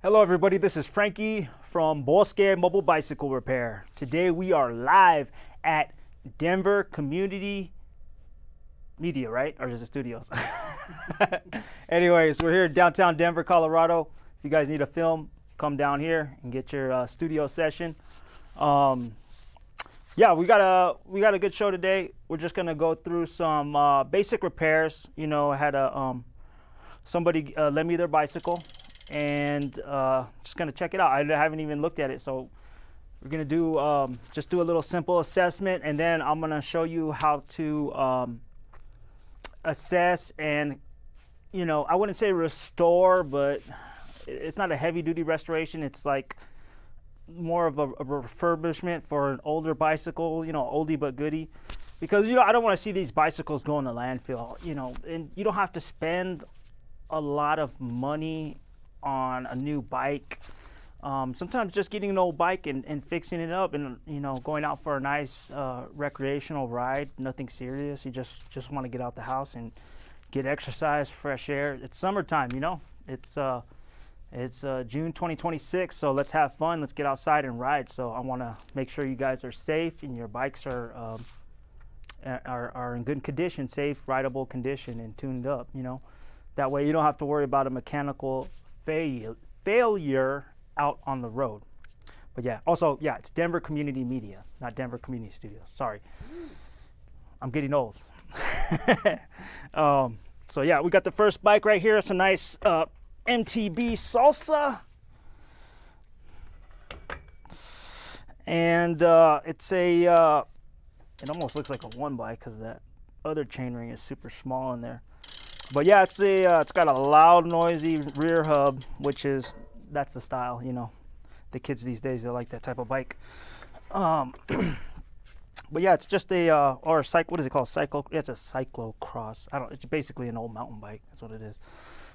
Hello everybody, this is Frankie from Bosque Mobile Bicycle Repair. Today we are live at Denver Community Media, right? Or is it studios? Anyways, we're here in downtown Denver, Colorado. If you guys need a film, come down here and get your studio session. Yeah, we got a good show today. We're just gonna go through some basic repairs. You know, I had somebody lend me their bicycle, and just gonna check it out. I haven't even looked at it, so we're gonna do just do a little simple assessment, and then I'm gonna show you how to assess and, you know, I wouldn't say restore, but it's not a heavy duty restoration. It's like more of a refurbishment for an older bicycle, you know, oldie but goodie, because, you know, I don't want to see these bicycles go in the landfill, you know, and you don't have to spend a lot of money on a new bike. Sometimes just getting an old bike and fixing it up and, you know, going out for a nice recreational ride, nothing serious. You just want to get out the house and get exercise, fresh air. It's summertime, you know. It's June 2026, so let's have fun. Let's get outside and ride. So I want to make sure you guys are safe and your bikes are in good condition, safe, rideable condition, and tuned up, you know. That way you don't have to worry about a mechanical failure out on the road. But yeah, also, yeah, it's Denver Community Media, not Denver Community Studios. Sorry. I'm getting old. So yeah, we got the first bike right here. It's a nice MTB Salsa. And it's it almost looks like a one bike because that other chainring is super small in there. But yeah, it's got a loud, noisy rear hub, that's the style, you know. The kids these days, they like that type of bike. But yeah, it's just what is it called? It's a cyclocross. It's basically an old mountain bike. That's what it is.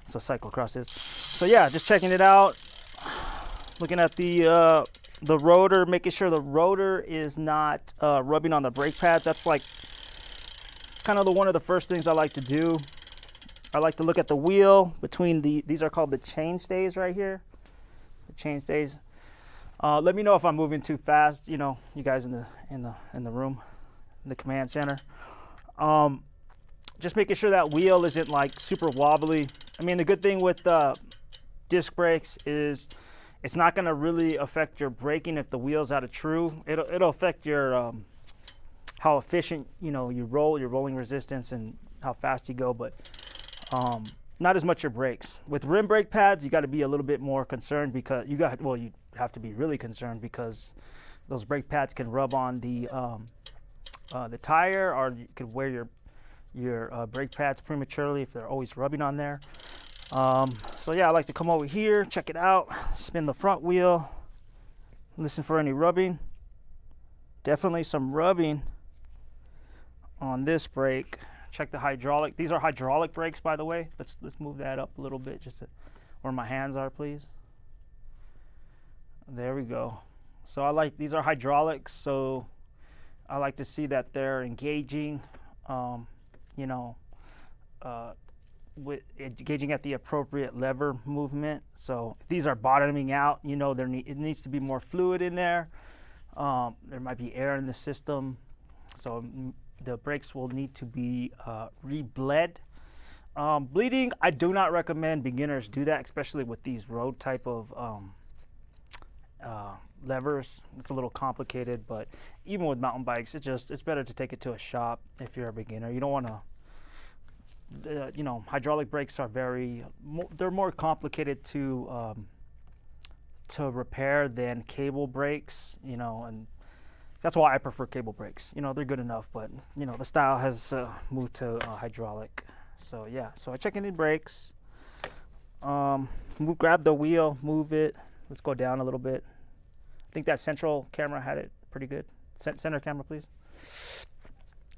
That's what cyclocross is. So yeah, just checking it out. Looking at the rotor, making sure the rotor is not rubbing on the brake pads. That's like kind of one of the first things I like to do. I like to look at the wheel between these are called the chain stays right here. The chain stays. Let me know if I'm moving too fast. You know, you guys in the room, in the command center. Just making sure that wheel isn't like super wobbly. I mean, the good thing with disc brakes is it's not going to really affect your braking if the wheel's out of true. It'll affect your how efficient, you know, you roll, your rolling resistance, and how fast you go, but not as much your brakes. With rim brake pads, you got to be a little bit more concerned because you have to be really concerned because those brake pads can rub on the tire, or you could wear your brake pads prematurely if they're always rubbing on there. So yeah, I like to come over here, check it out, spin the front wheel, listen for any rubbing. Definitely some rubbing on this brake. Check the hydraulic. These are hydraulic brakes, by the way. Let's move that up a little bit, just where my hands are, please. There we go. So these are hydraulics, so I like to see that they're engaging, you know, with engaging at the appropriate lever movement. So if these are bottoming out, you know, it needs to be more fluid in there. There might be air in the system, so the brakes will need to be re-bled. Bleeding, I do not recommend beginners do that, especially with these road type of levers. It's a little complicated, but even with mountain bikes, it's better to take it to a shop if you're a beginner. You don't want to, you know, hydraulic brakes are they're more complicated to repair than cable brakes, you know, and that's why I prefer cable brakes. You know, they're good enough, but, you know, the style has moved to hydraulic. So yeah, so I check in the brakes. Grab the wheel, move it. Let's go down a little bit. I think that central camera had it pretty good. Center camera, please.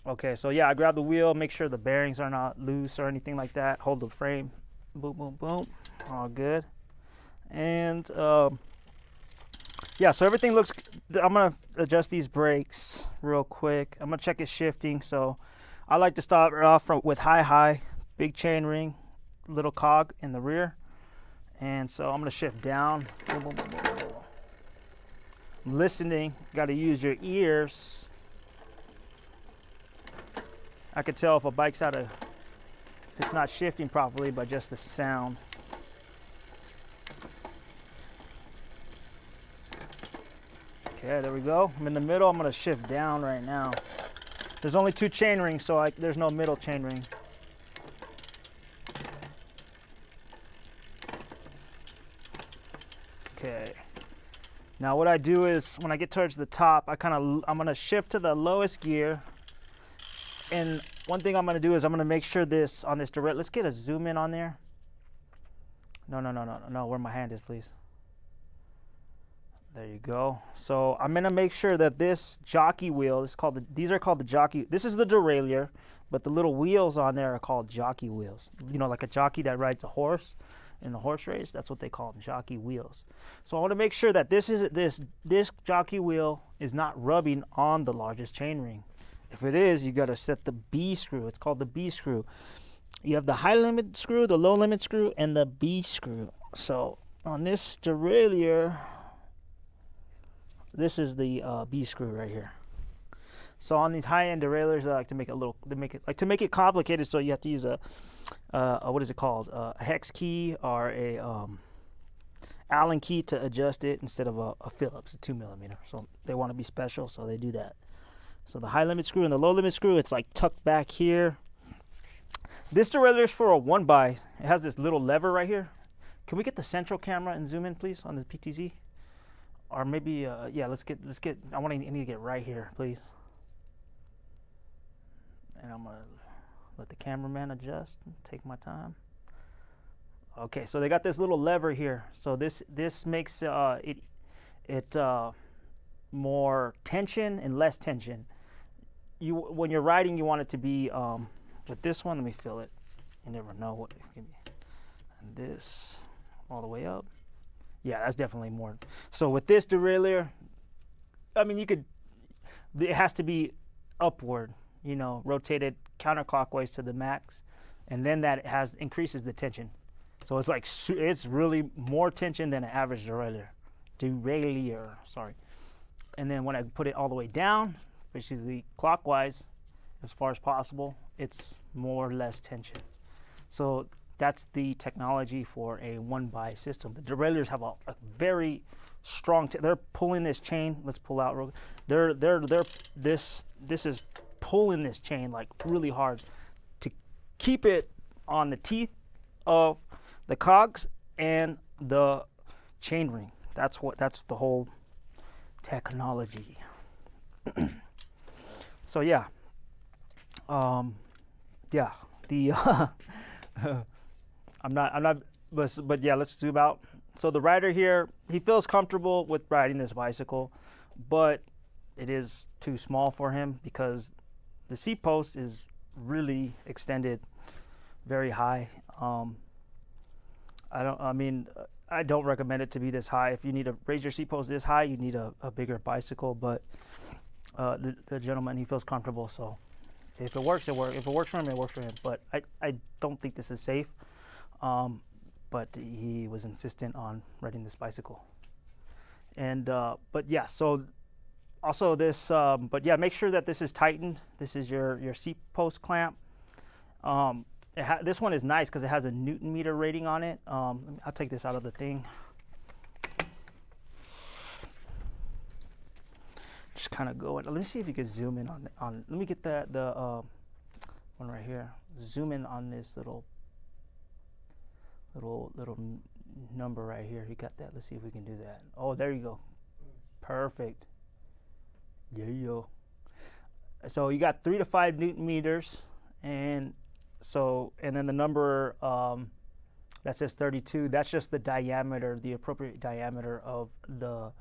Okay, so yeah, I grab the wheel, make sure the bearings are not loose or anything like that. Hold the frame. Boom, boom, boom. All good. And yeah, so everything looks, I'm going to adjust these brakes real quick. I'm going to check it shifting. So I like to start off with high, big chain ring, little cog in the rear. And so I'm gonna shift down. Boom, boom, boom, boom, boom. I'm listening, gotta use your ears. I could tell if a bike's if it's not shifting properly by just the sound. Okay, there we go. I'm in the middle. I'm gonna shift down right now. There's only 2 chain rings, so there's no middle chain ring. Okay. Now what I do is when I get towards the top, I'm gonna shift to the lowest gear. And one thing I'm gonna do is I'm gonna make sure on this direct. Let's get a zoom in on there. No, where my hand is, please. There you go. So I'm gonna make sure that this jockey wheel is these are called the jockey. This is the derailleur, but the little wheels on there are called jockey wheels. You know, like a jockey that rides a horse in the horse race. That's what they call them, jockey wheels. So I want to make sure that this jockey wheel is not rubbing on the largest chain ring. If it is, you got to set the B screw. It's called the B screw. You have the high limit screw, the low limit screw, and the B screw. So on this derailleur, this is the B screw right here. So on these high-end derailleurs, I like to make it complicated. So you have to use a what is it called? A hex key or a Allen key to adjust it instead of a Phillips, a 2mm. So they want to be special, so they do that. So the high limit screw and the low limit screw, it's like tucked back here. This derailleur is for a 1x. It has this little lever right here. Can we get the central camera and zoom in, please, on the PTZ? Or maybe, yeah, let's get. I need to get right here, please. And I'm gonna let the cameraman adjust. Take my time. Okay, so they got this little lever here. So this makes it more tension and less tension. When you're riding, you want it to be with this one. Let me feel it. You never know what it can be. And this all the way up. Yeah, that's definitely more. So with this derailleur, I mean, it has to be upward, you know, rotated counterclockwise to the max, and then that increases the tension. So it's like it's really more tension than an average derailleur, sorry. And then when I put it all the way down, basically clockwise, as far as possible, it's more or less tension. So that's the technology for a 1x system. The derailleurs have a very strong. They're pulling this chain. Let's pull out. This is pulling this chain like really hard to keep it on the teeth of the cogs and the chain ring. That's the whole technology. So yeah, yeah. The I'm not, but yeah. Let's zoom out. So the rider here, he feels comfortable with riding this bicycle, but it is too small for him because the seat post is really extended, very high. I don't recommend it to be this high. If you need to raise your seat post this high, you need a bigger bicycle. But the gentleman, he feels comfortable. So if it works, it works. If it works for him, it works for him. But I don't think this is safe. But he was insistent on riding this bicycle. And but yeah, so also this. But yeah, make sure that this is tightened. This is your seat post clamp. This one is nice because it has a Newton meter rating on it. I'll take this out of the thing. Just kind of go in. Let me see if you can zoom in on. Let me get the one right here. Zoom in on this little number right here. You got that? Let's see if we can do that. Oh, there you go. Perfect. Yeah. So you got 3 to 5 Newton meters, and then the number that says 32, that's just the diameter, the appropriate diameter of the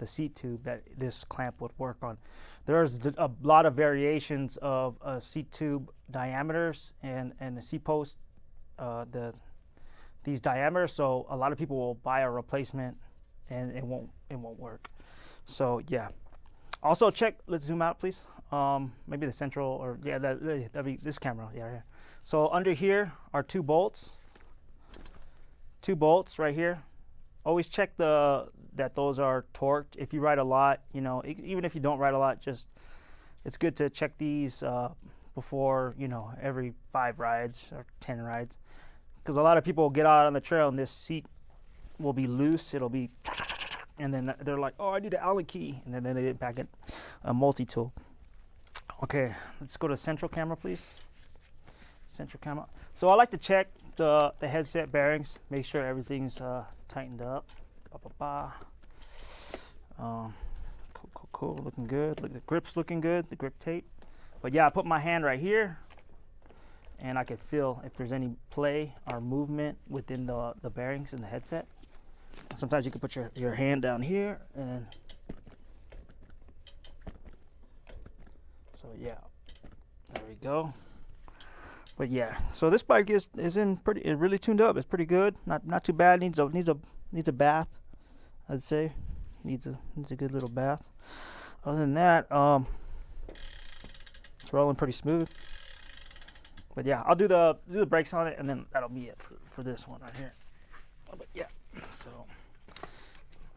seat tube that this clamp would work on. There's a lot of variations of seat tube diameters and the seat post, these diameters. So a lot of people will buy a replacement and it won't work. So yeah. Also check. Let's zoom out, please. Maybe the central, or yeah, that'd be this camera. Yeah. So under here are 2 bolts 2 bolts right here. Always check that those are torqued. If you ride a lot, you know, even if you don't ride a lot, just it's good to check these before, you know, every 5 rides or 10 rides, because a lot of people get out on the trail and this seat will be loose. It'll be, and then they're like, oh, I need an Allen key, and then they didn't pack it a multi-tool. Okay, let's go to central camera, please. Central camera. So I like to check the headset bearings, make sure everything's tightened up. Cool, looking good. Look, the grip's looking good, the grip tape. But yeah, I put my hand right here, and I can feel if there's any play or movement within the bearings in the headset. Sometimes you can put your hand down here, and so yeah, there we go. But yeah, so this bike is in pretty, really tuned up. It's pretty good, not too bad. Needs a bath, I'd say. Needs a good little bath. Other than that, it's rolling pretty smooth. But yeah, I'll do the brakes on it, and then that'll be it for this one right here. But yeah, so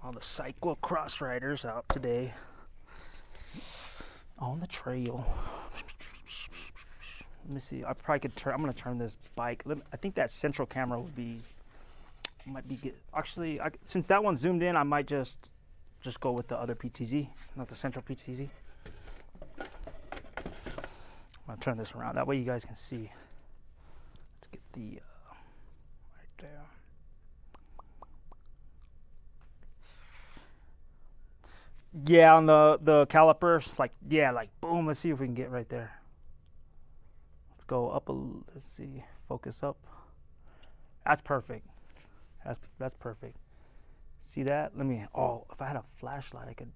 all the cyclocross riders out today on the trail. Let me see. I probably could turn. I'm gonna turn this bike. I think that central camera might be good. Actually, since that one's zoomed in, I might just go with the other PTZ, not the central PTZ. I'm gonna turn this around. That way you guys can see. Let's get the right there. Yeah, on the calipers, like boom. Let's see if we can get right there. Let's go up let's see, focus up. That's perfect. That's perfect. See that? If I had a flashlight, I could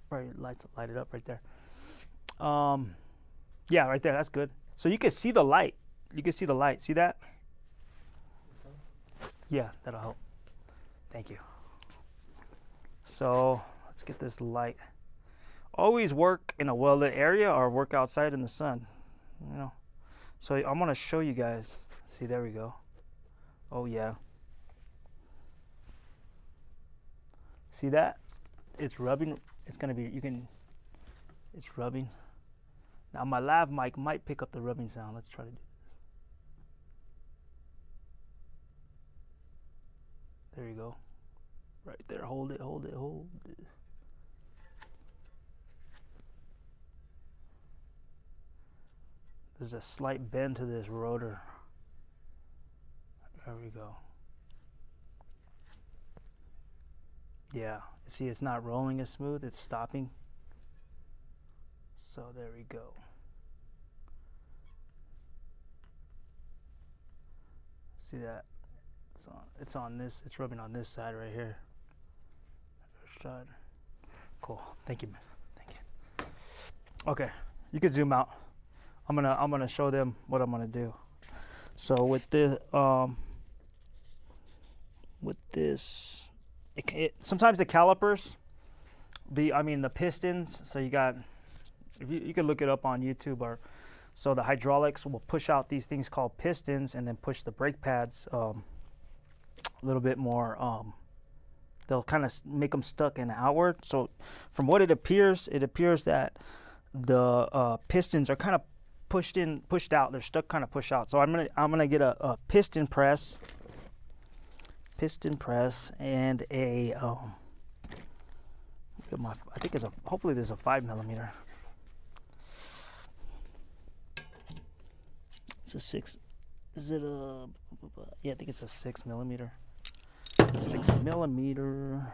probably light it up right there. Yeah, right there. That's good. So you can see the light. See that? Yeah, that'll help. Thank you. So let's get this light. Always work in a well-lit area or work outside in the sun. You know. So I'm gonna show you guys. See, there we go. Oh yeah. See that? It's rubbing. It's gonna be. It's rubbing. Now my lav mic might pick up the rubbing sound. Let's try to do this. There you go. Right there. Hold it. There's a slight bend to this rotor. There we go. Yeah, see, it's not rolling as smooth, it's stopping. So there we go. See that? It's on this, it's rubbing on this side right here. Side. Cool. Thank you, man. Thank you. Okay, you can zoom out. I'm gonna show them what I'm gonna do. So with this, sometimes the calipers, the pistons. So you got, if you can look it up on YouTube, or so the hydraulics will push out these things called pistons, and then push the brake pads a little bit more. They'll kind of make them stuck and outward. So from what it appears that the pistons are kind of pushed out. They're stuck, kind of pushed out. So I'm gonna get a piston press and a I think hopefully there's a 5mm. It's a 6. Is it a? Yeah, I think it's a 6mm. 6mm.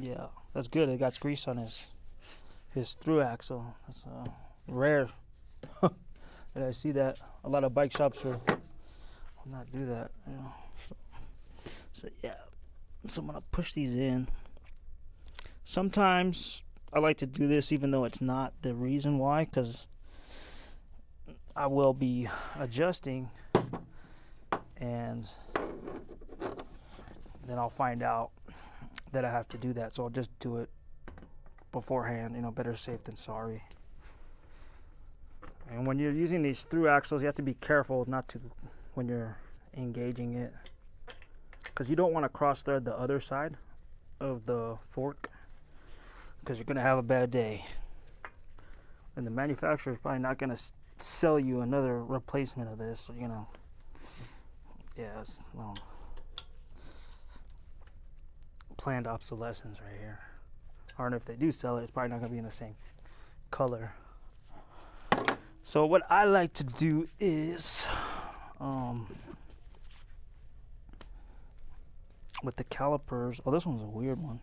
Yeah, that's good. It got grease on his through axle. That's rare. And I see that a lot of bike shops will not do that. You know. So yeah, so I'm gonna push these in. Sometimes I like to do this even though it's not the reason why, because I will be adjusting, and then I'll find out that I have to do that. So I'll just do it beforehand, you know, better safe than sorry. And when you're using these through axles, you have to be careful not to, when you're engaging it, because you don't want to cross thread the other side of the fork, because you're going to have a bad day. And the manufacturer is probably not going to sell you another replacement of this, so, you know. Yeah, it's, well, planned obsolescence right here. Or if they do sell it, it's probably not going to be in the same color. So what I like to do is, with the calipers, oh, this one's a weird one.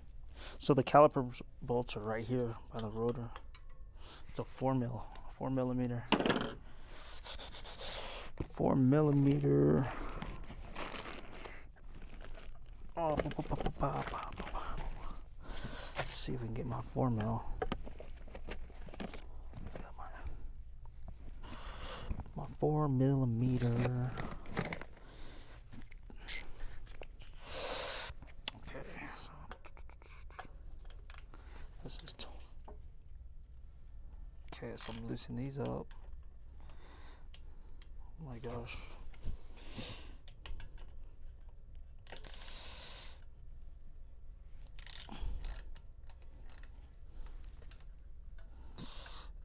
So the caliper bolts are right here by the rotor. It's a 4 millimeter. 4 millimeter. Oh, let's see if we can get my 4 mil. My 4 millimeter. Okay, so this is okay. So I'm loosening these up. Oh my gosh.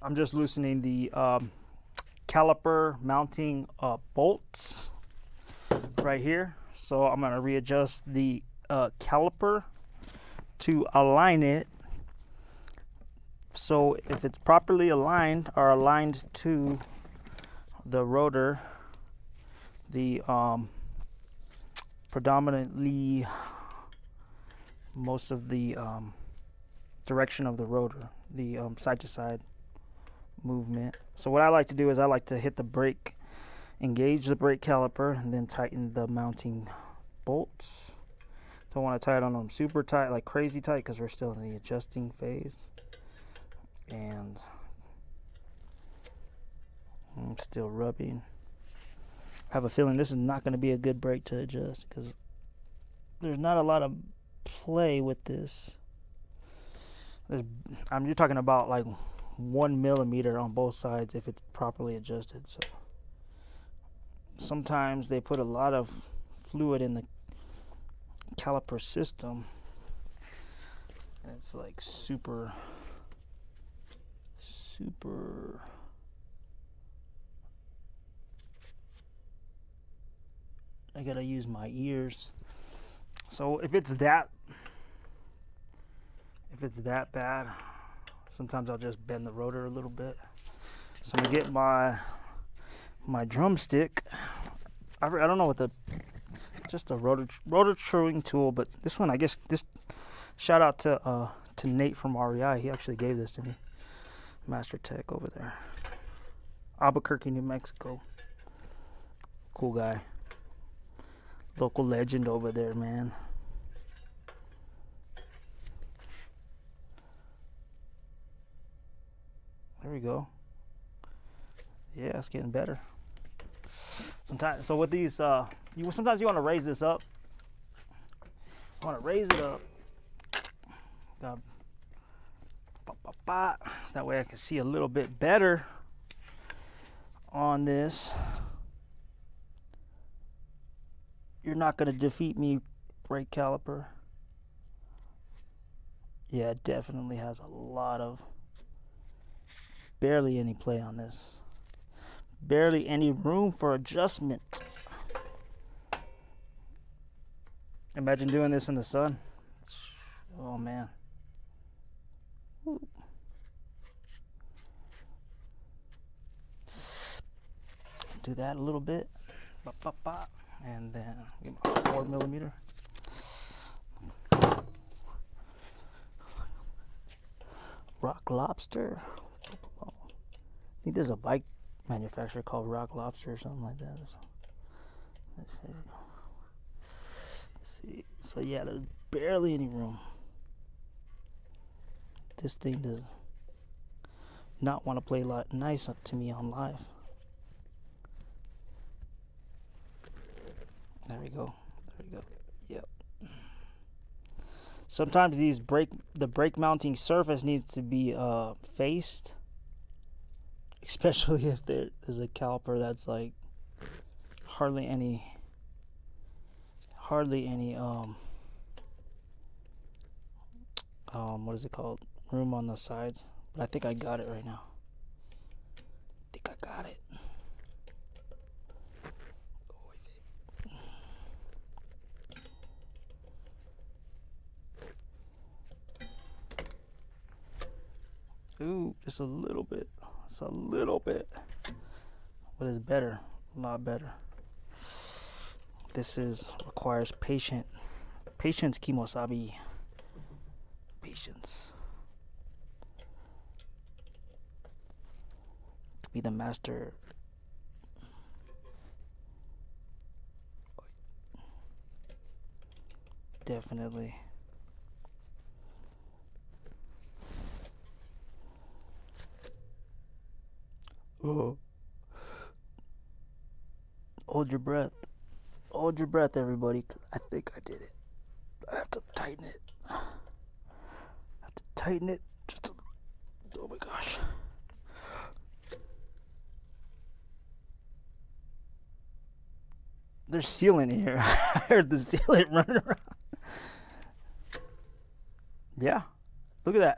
I'm just loosening the caliper mounting bolts right here. So I'm going to readjust the caliper to align it. So if it's properly aligned or aligned to the rotor, the predominantly most of the direction of the rotor, the side to side movement. So what I like to do is I like to hit the brake, engage the brake caliper, and then tighten the mounting bolts. Don't want to tie it on them super tight, like crazy tight, because we're still in the adjusting phase. And I'm still rubbing. I have a feeling this is not going to be a good brake to adjust, because there's not a lot of play with this. You're talking about like 1 millimeter on both sides if it's properly adjusted. So sometimes they put a lot of fluid in the caliper system, and it's like super I gotta use my ears. So if it's that bad, sometimes I'll just bend the rotor a little bit. So I'm gonna get my drumstick. I don't know what just a rotor truing tool, but this one, I guess, this, shout out to Nate from REI. He actually gave this to me. Master Tech over there, Albuquerque, New Mexico. Cool guy, local legend over there, man. There we go. Yeah, it's getting better. Sometimes, so with these, sometimes you want to raise this up. I want to raise it up. So that way I can see a little bit better on this. You're not going to defeat me, brake caliper. Yeah, it definitely has a lot of, barely any play on this. Barely any room for adjustment. Imagine doing this in the sun. Oh man. Ooh. Do that a little bit. And then get my 4 millimeter. Rock Lobster. I think there's a bike manufacturer called Rock Lobster or something like that. Let's see. So yeah, there's barely any room. This thing does not want to play nice to me on live. There we go. There we go. Yep. Sometimes the brake mounting surface needs to be faced, especially if there's a caliper that's like hardly any what is it called, room on the sides. But I think I got it right now. I think I got it. Ooh, just a little bit. It's a little bit. But it's better. A lot better. This requires patience, kimosabi. Patience. To be the master. Definitely. Oh. Hold your breath. Hold your breath, everybody. I think I did it. I have to tighten it. Oh my gosh. There's sealant in here. I heard the sealant running around. Yeah. Look at that.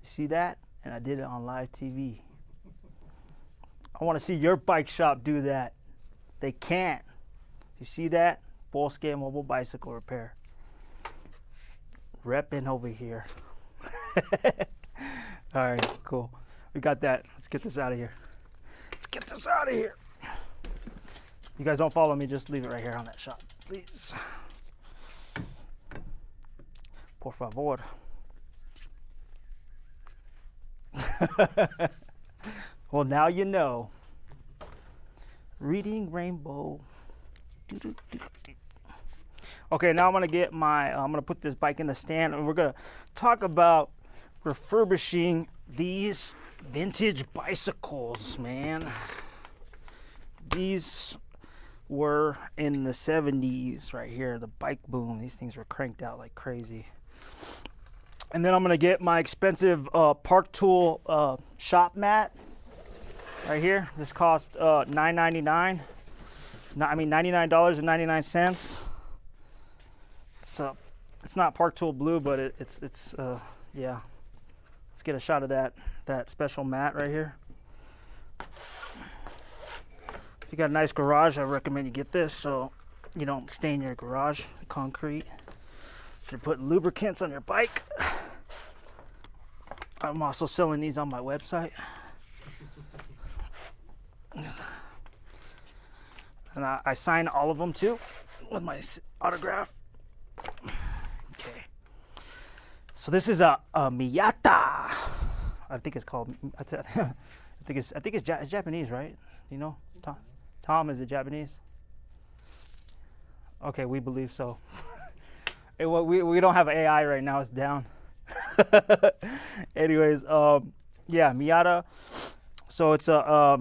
You see that? And I did it on live TV. I want to see your bike shop do that. They can't. You see that? Bosque Mobile Bicycle Repair. Repping over here. All right, cool. We got that. Let's get this out of here. You guys don't follow me, just leave it right here on that shop, please. Por favor. Well, now you know. Reading Rainbow. Okay, now I'm gonna put this bike in the stand, and we're gonna talk about refurbishing these vintage bicycles, man. These were in the 70s right here, the bike boom. These things were cranked out like crazy. And then I'm gonna get my expensive Park Tool shop mat right here. This cost $99.99. So it's not Park Tool blue, but it's yeah. Let's get a shot of that special mat right here. If you got a nice garage, I recommend you get this so you don't stain your garage concrete. If you're putting lubricants on your bike, I'm also selling these on my website. And I sign all of them too with my autograph. Okay. So this is a Miyata. I think it's called. I think it's Japanese, right? You know, Tom, is it Japanese? Okay, we believe so. We don't have AI right now. It's down. Anyways, yeah, Miyata. So it's a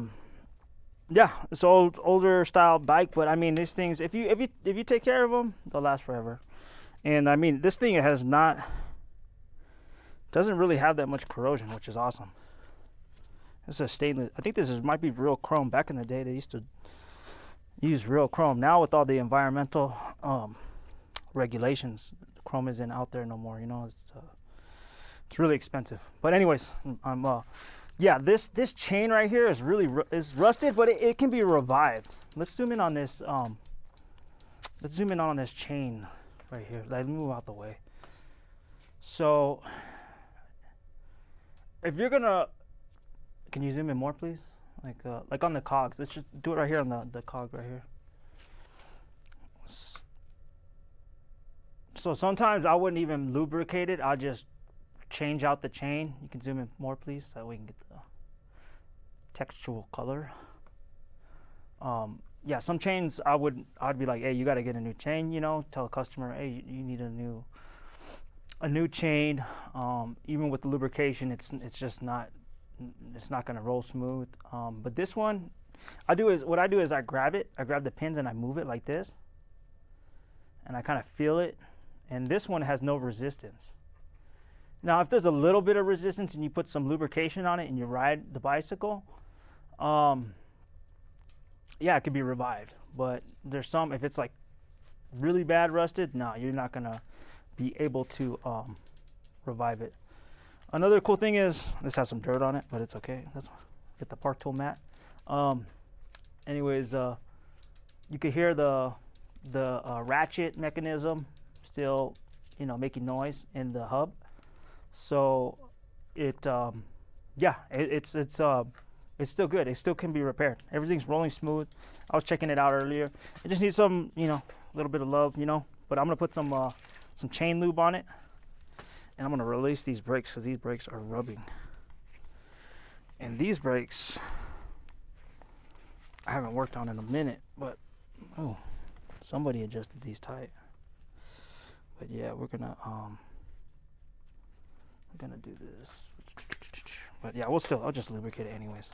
it's an older style bike, but I mean these things, if you take care of them, they'll last forever. And I mean this thing doesn't really have that much corrosion, which is awesome. This is a stainless. I think might be real chrome. Back in the day, they used to use real chrome. Now with all the environmental regulations, chrome isn't out there no more. You know, it's really expensive. But anyways, yeah, this chain right here is really is rusted, but it can be revived. Let's zoom in on this. Let's zoom in on this chain right here. Let me move out the way. So, if you're gonna, can you zoom in more, please? Like on the cogs. Let's just do it right here on the cog right here. So sometimes I wouldn't even lubricate it. I'll just change out the chain. You can zoom in more, please, so we can get the textual color. Yeah, some chains I'd be like, hey, you got to get a new chain. You know, tell a customer, hey, you need a new chain. Even with the lubrication, it's just not going to roll smooth. But this one, what I do is I grab the pins and I move it like this. and I kind of feel it. And this one has no resistance. Now, if there's a little bit of resistance and you put some lubrication on it and you ride the bicycle, yeah, it could be revived. But there's some, if it's like really bad rusted, no, you're not gonna be able to revive it. Another cool thing is this has some dirt on it, but it's okay. Let's get the park tool mat. Anyways, you can hear the ratchet mechanism still, making noise in the hub. So it, yeah, it's still good. It still can be repaired. Everything's rolling smooth. I was checking it out earlier. It just needs some, a little bit of love, But I'm gonna put some chain lube on it, and I'm gonna release these brakes because these brakes are rubbing. And these brakes, I haven't worked on in a minute, but oh, somebody adjusted these tight. But yeah, we're gonna do this. But yeah, I'll just lubricate it anyways.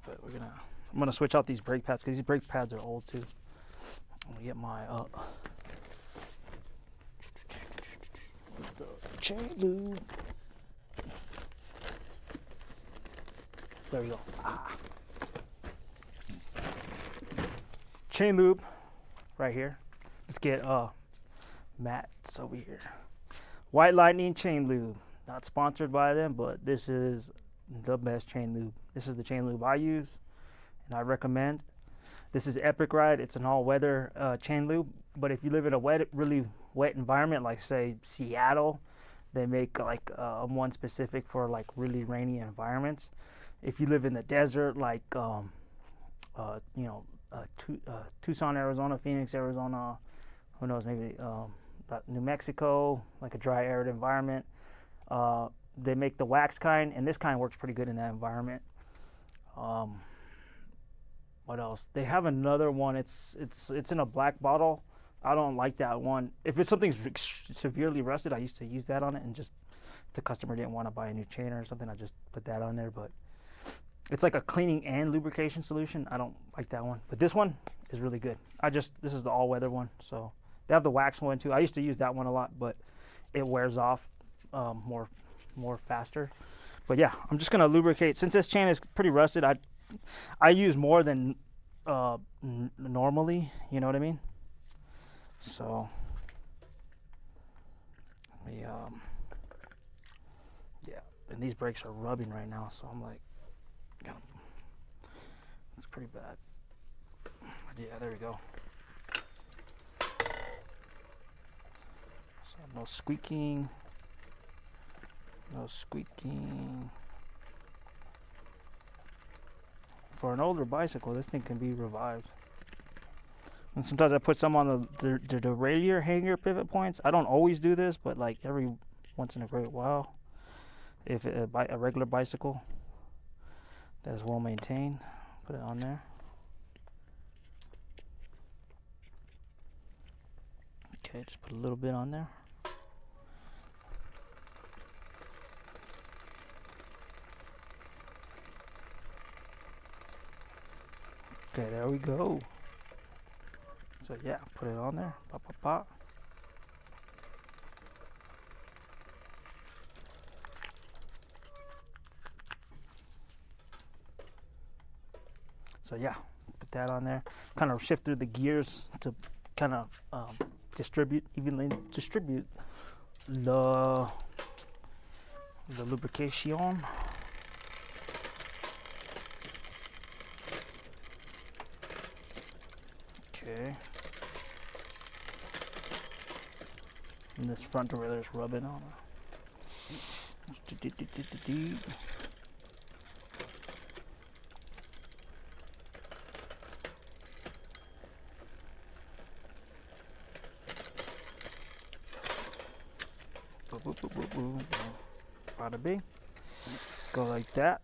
But I'm gonna switch out these brake pads because these brake pads are old too. I'm gonna get my chain lube. There we go. Chain lube right here. Let's get Matt's over here. White Lightning chain lube. Not sponsored by them, but this is the best chain lube. This is the chain lube I use and I recommend. This is Epic Ride. It's an all-weather chain lube, but if you live in a really wet environment, like say Seattle, they make like one specific for like really rainy environments. If you live in the desert, like Tucson, Arizona, Phoenix, Arizona, who knows, maybe New Mexico, like a dry, arid environment, they make the wax kind, and this kind works pretty good in that environment. What else? They have another one. It's in a black bottle. I don't like that one. If it's something severely rusted, I used to use that on it, and just if the customer didn't want to buy a new chain or something, I just put that on there. But it's like a cleaning and lubrication solution. I don't like that one, but this one is really good. This is the all-weather one. So they have the wax one too. I used to use that one a lot, but it wears off more faster. But yeah, I'm just gonna lubricate. Since this chain is pretty rusted, I use more than normally. You know what I mean? So yeah, and these brakes are rubbing right now, so I'm like, it's pretty bad. Yeah, there we go. So no squeaking. For an older bicycle, this thing can be revived. And sometimes I put some on the derailleur hanger pivot points. I don't always do this, but like every once in a great while, if a regular bicycle that is well maintained, put it on there. Okay, just put a little bit on there. Okay, there we go. So yeah, put it on there. Pop, pop, pop. So yeah, put that on there. Kind of shift through the gears to kind of evenly distribute the lubrication. Okay. And this front derailleur is rubbing on it. Bada bing. Go like that.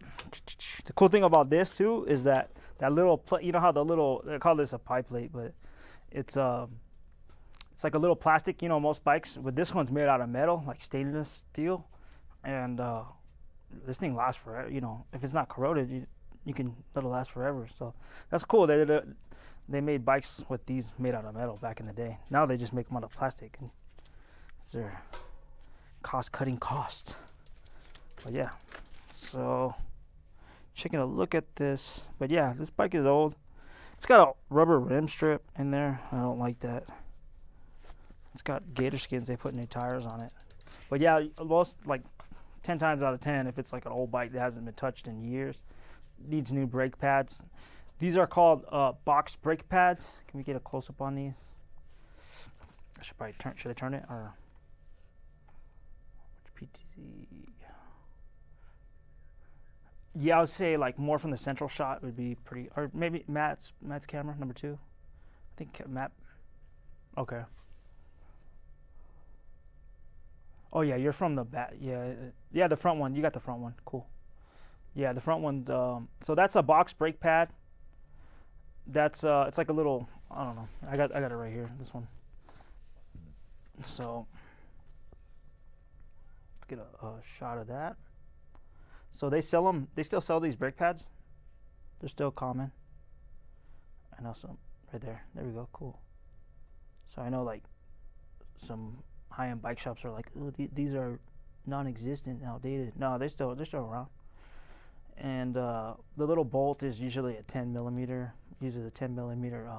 The cool thing about this too is that little plate, you know how they call this a pie plate, but it's like a little plastic, most bikes, but this one's made out of metal, like stainless steel, and this thing lasts forever. If it's not corroded, you can let it last forever. So that's cool. they made bikes with these made out of metal back in the day. Now they just make them out of plastic, and they're cost-cutting costs. But yeah, so taking a look at this. But yeah, this bike is old. It's got a rubber rim strip in there. I don't like that. It's got gator skins. They put new tires on it. But yeah, most like 10 times out of 10, if it's like an old bike that hasn't been touched in years, needs new brake pads. These are called Bosque brake pads. Can we get a close up on these? I should probably turn. Should I turn it or which PTZ? Yeah, I would say like more from the central shot would be pretty, or maybe Matt's camera number 2. I think Matt. Okay. Oh yeah, you're from the back. Yeah, the front one. You got the front one. Cool. Yeah, the front one. So that's a Bosque brake pad. That's it's like a little. I don't know. I got it right here. This one. So let's get a shot of that. So they sell them. They still sell these brake pads. They're still common. I know some right there. There we go. Cool. So I know like some high-end bike shops are like, oh, these are non-existent, outdated. No, they're still around. And the little bolt is usually a 10 millimeter. Uses a 10 millimeter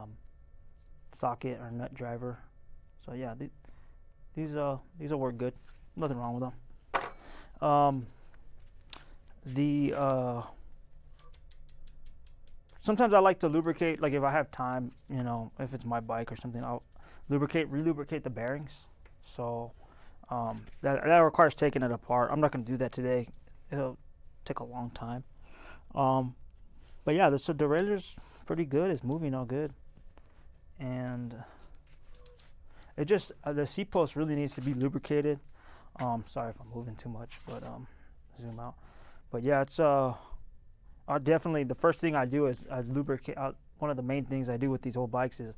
socket or nut driver. So yeah, these will work good. Nothing wrong with them. Sometimes I like to lubricate, like if I have time, you know, if it's my bike or something, I'll re-lubricate the bearings. So that requires taking it apart. I'm not going to do that today. It'll take a long time. But yeah, the derailleur's pretty good. It's moving all good. And it just, the seat post really needs to be lubricated. Sorry if I'm moving too much, but zoom out. But yeah, it's definitely the first thing I do is I lubricate. One of the main things I do with these old bikes is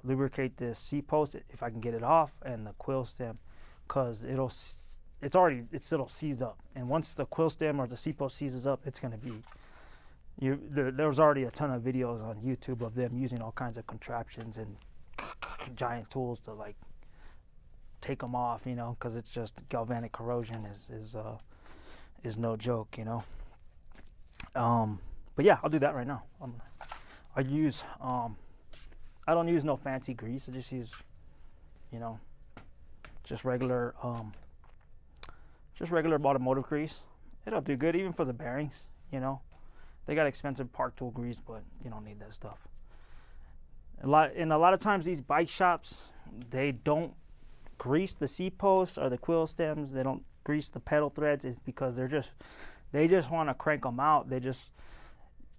lubricate the seat post if I can get it off, and the quill stem, because it'll seize up. And once the quill stem or the seat post seizes up, it's gonna be there's already a ton of videos on YouTube of them using all kinds of contraptions and giant tools to like take them off, you know, because it's just galvanic corrosion is no joke, you know. But yeah, I'll do that right now. I don't use no fancy grease. I just use, you know, just regular automotive grease. It'll do good even for the bearings, you know. They got expensive park tool grease, but you don't need that stuff. A lot of times these bike shops, they don't grease the seat posts or the quill stems. They don't grease the pedal threads. It's because they just want to crank them out. They just,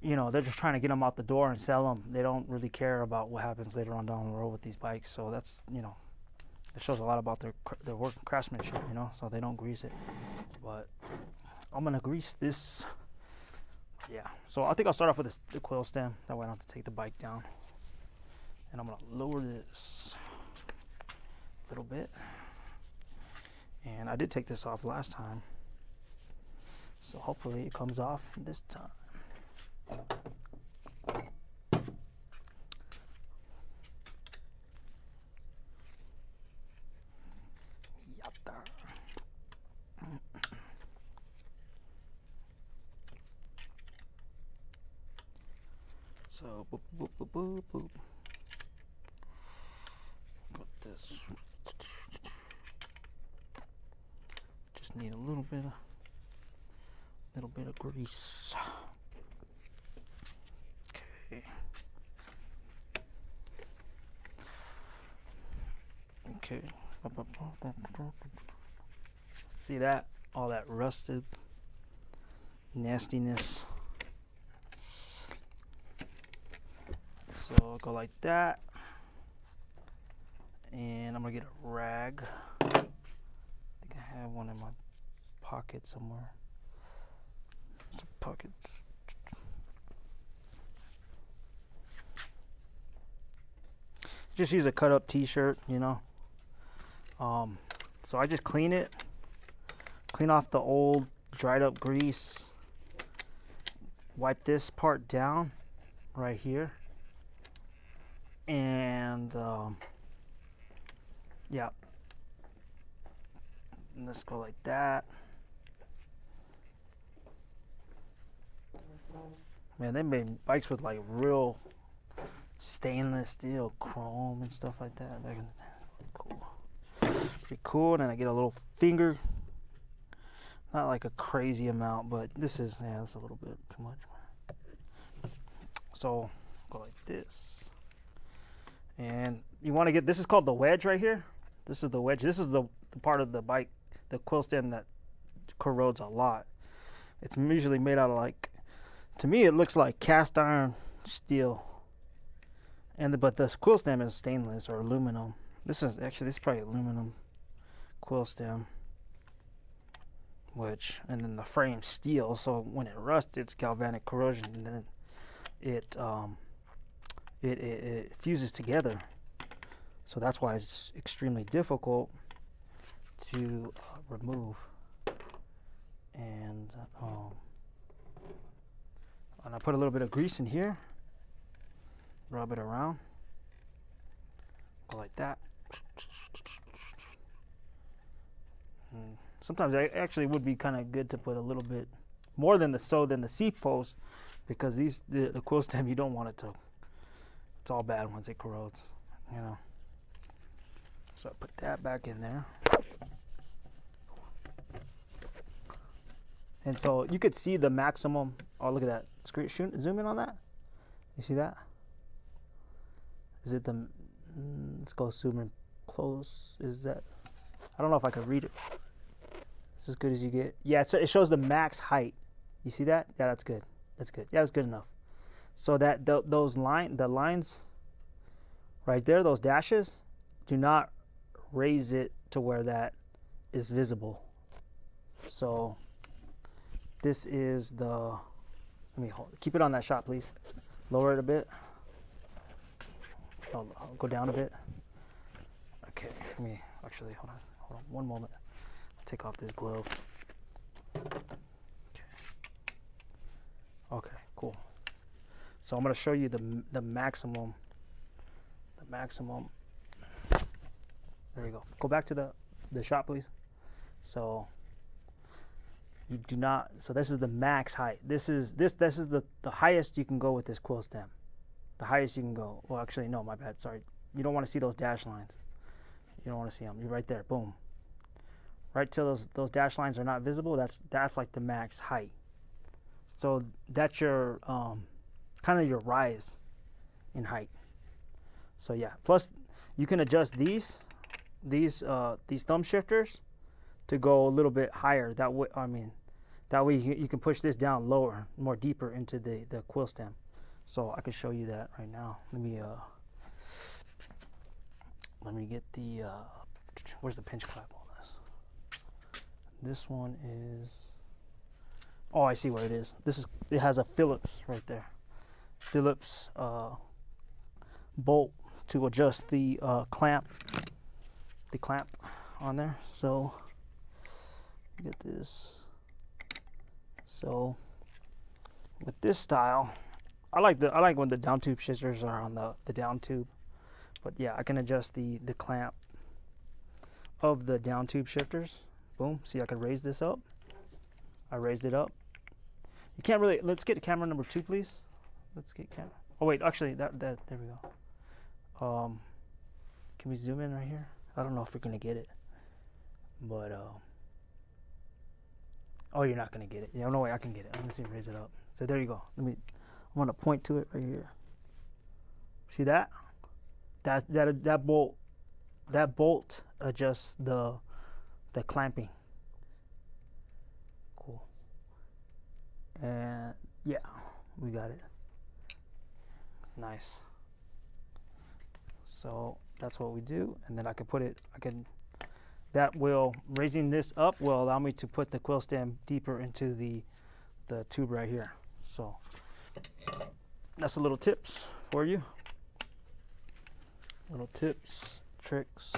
you know, they're just trying to get them out the door and sell them. They don't really care about what happens later on down the road with these bikes. So that's, you know, it shows a lot about their work craftsmanship, you know. So they don't grease it. But I'm gonna grease this. Yeah. So I think I'll start off with the quill stem. That way I don't have to take the bike down. And I'm gonna lower this a little bit. And I did take this off last time. So hopefully it comes off this time. Yatta. So boop boop boop boop boop. Got this. Just need a little bit of grease. Okay. See that? All that rusted nastiness. So I'll go like that. And I'm gonna get a rag. I think I have one in my pocket somewhere. Some pockets. Just use a cut up t-shirt, you know. So I just clean off the old dried up grease, wipe this part down right here, And yeah, and let's go like that. Man, they made bikes with like real stainless steel chrome and stuff like that back in the day. Cool, pretty cool. And then I get a little finger, not like a crazy amount, but this is, yeah, that's a little bit too much. So go like this, and you want to get, this is called the wedge right here. This is the wedge. This is the part of the bike, the quill stem, that corrodes a lot. It's usually made out of, like, to me it looks like cast iron steel, and but the quill stem is stainless or aluminum. This is probably aluminum quill stem, which, and then the frame steel, so when it rusts it's galvanic corrosion, and then it fuses together, so that's why it's extremely difficult to remove. And I put a little bit of grease in here, rub it around, go like that. And sometimes it actually would be kind of good to put a little bit more than the seat post, because the quill stem, you don't want it to, it's all bad once it corrodes, you know. So I put that back in there. And so you could see the maximum. Oh, look at that. Zoom in on that. You see that? Is it the, let's go zoom in close. Is that, I don't know if I can read it. It's as good as you get. Yeah, it shows the max height. You see that? Yeah, that's good. That's good. Yeah, that's good enough. So that the lines right there, those dashes, do not raise it to where that is visible. So this is the, let me keep it on that shot, please. Lower it a bit. I'll go down a bit. Okay, let me, actually, hold on one moment. I'll take off this glove. Okay, cool. So I'm gonna show you the maximum. There we go. Go back to the shot, please. So you do not, so this is the max height. This is the highest you can go with this quill stem. The highest you can go. Well, actually, no, my bad. Sorry. You don't want to see those dash lines. You don't want to see them. You're right there. Boom. Right till those dash lines are not visible. That's like the max height. So that's your kind of your rise in height. So yeah. Plus, you can adjust these thumb shifters to go a little bit higher. That way, you can push this down lower, more deeper into the quill stem. So I can show you that right now. Let me get the where's the pinch clap on this? This one is, oh, I see where it is. It has a Phillips right there. Phillips bolt to adjust the clamp on there. So get this. So with this style, I like when the down tube shifters are on the down tube. But yeah, I can adjust the clamp of the down tube shifters. Boom. See, I can raise this up. I raised it up. You can't really, let's get camera number 2, please. Let's get camera. Oh wait, actually there we go. Can we zoom in right here? I don't know if we're gonna get it. But oh, you're not gonna get it. Yeah, no way I can get it. I'm gonna see, raise it up. So there you go. I'm gonna point to it right here. See that? That bolt adjusts the clamping. Cool. And yeah, we got it. Nice. So that's what we do, and then raising this up will allow me to put the quill stem deeper into the tube right here. So that's a little tips for you. Little tips, tricks.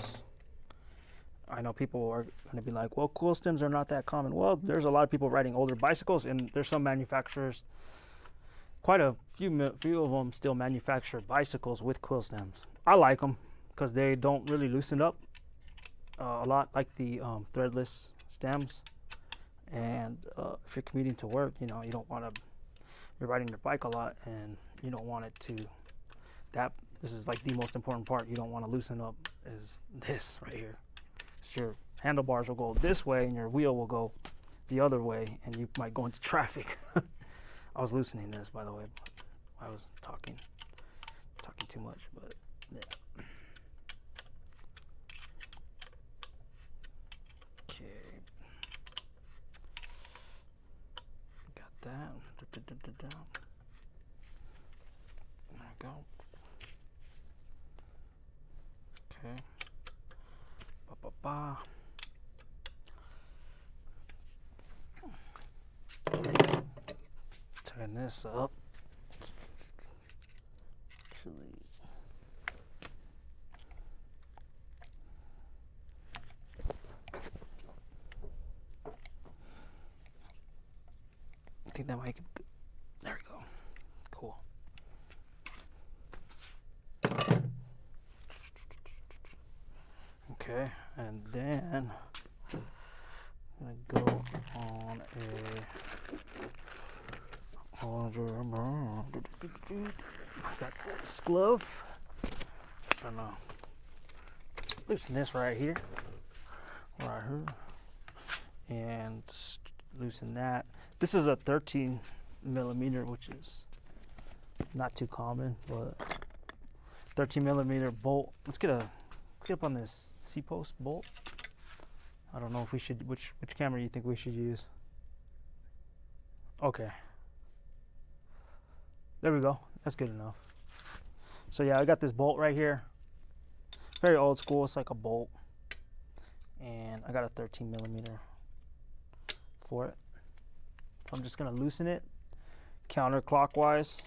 I know people are going to be like, well, quill stems are not that common. Well, there's a lot of people riding older bicycles, and there's some manufacturers quite a few of them still manufacture bicycles with quill stems. I like them because they don't really loosen up a lot like the threadless stems. And if you're commuting to work, you know, you don't want to, you're riding your bike a lot and you don't want it to, this is like the most important part, you don't want to loosen up, is this right here. So your handlebars will go this way and your wheel will go the other way and you might go into traffic. I was loosening this, by the way, but I was talking too much, but yeah. Okay. Got that. There we go. Okay. Ba. Turn this up. Actually, I think that might get good. There we go. Cool. Okay, and then I'm gonna go on I got this glove. I don't know. Loosen this right here, and loosen that. This is a 13 millimeter, which is not too common, but 13 millimeter bolt. Let's get up on this C-post bolt. I don't know if we should, which camera you think we should use? Okay. There we go. That's good enough. So yeah, I got this bolt right here. Very old school. It's like a bolt. And I got a 13 millimeter for it. So I'm just going to loosen it counterclockwise.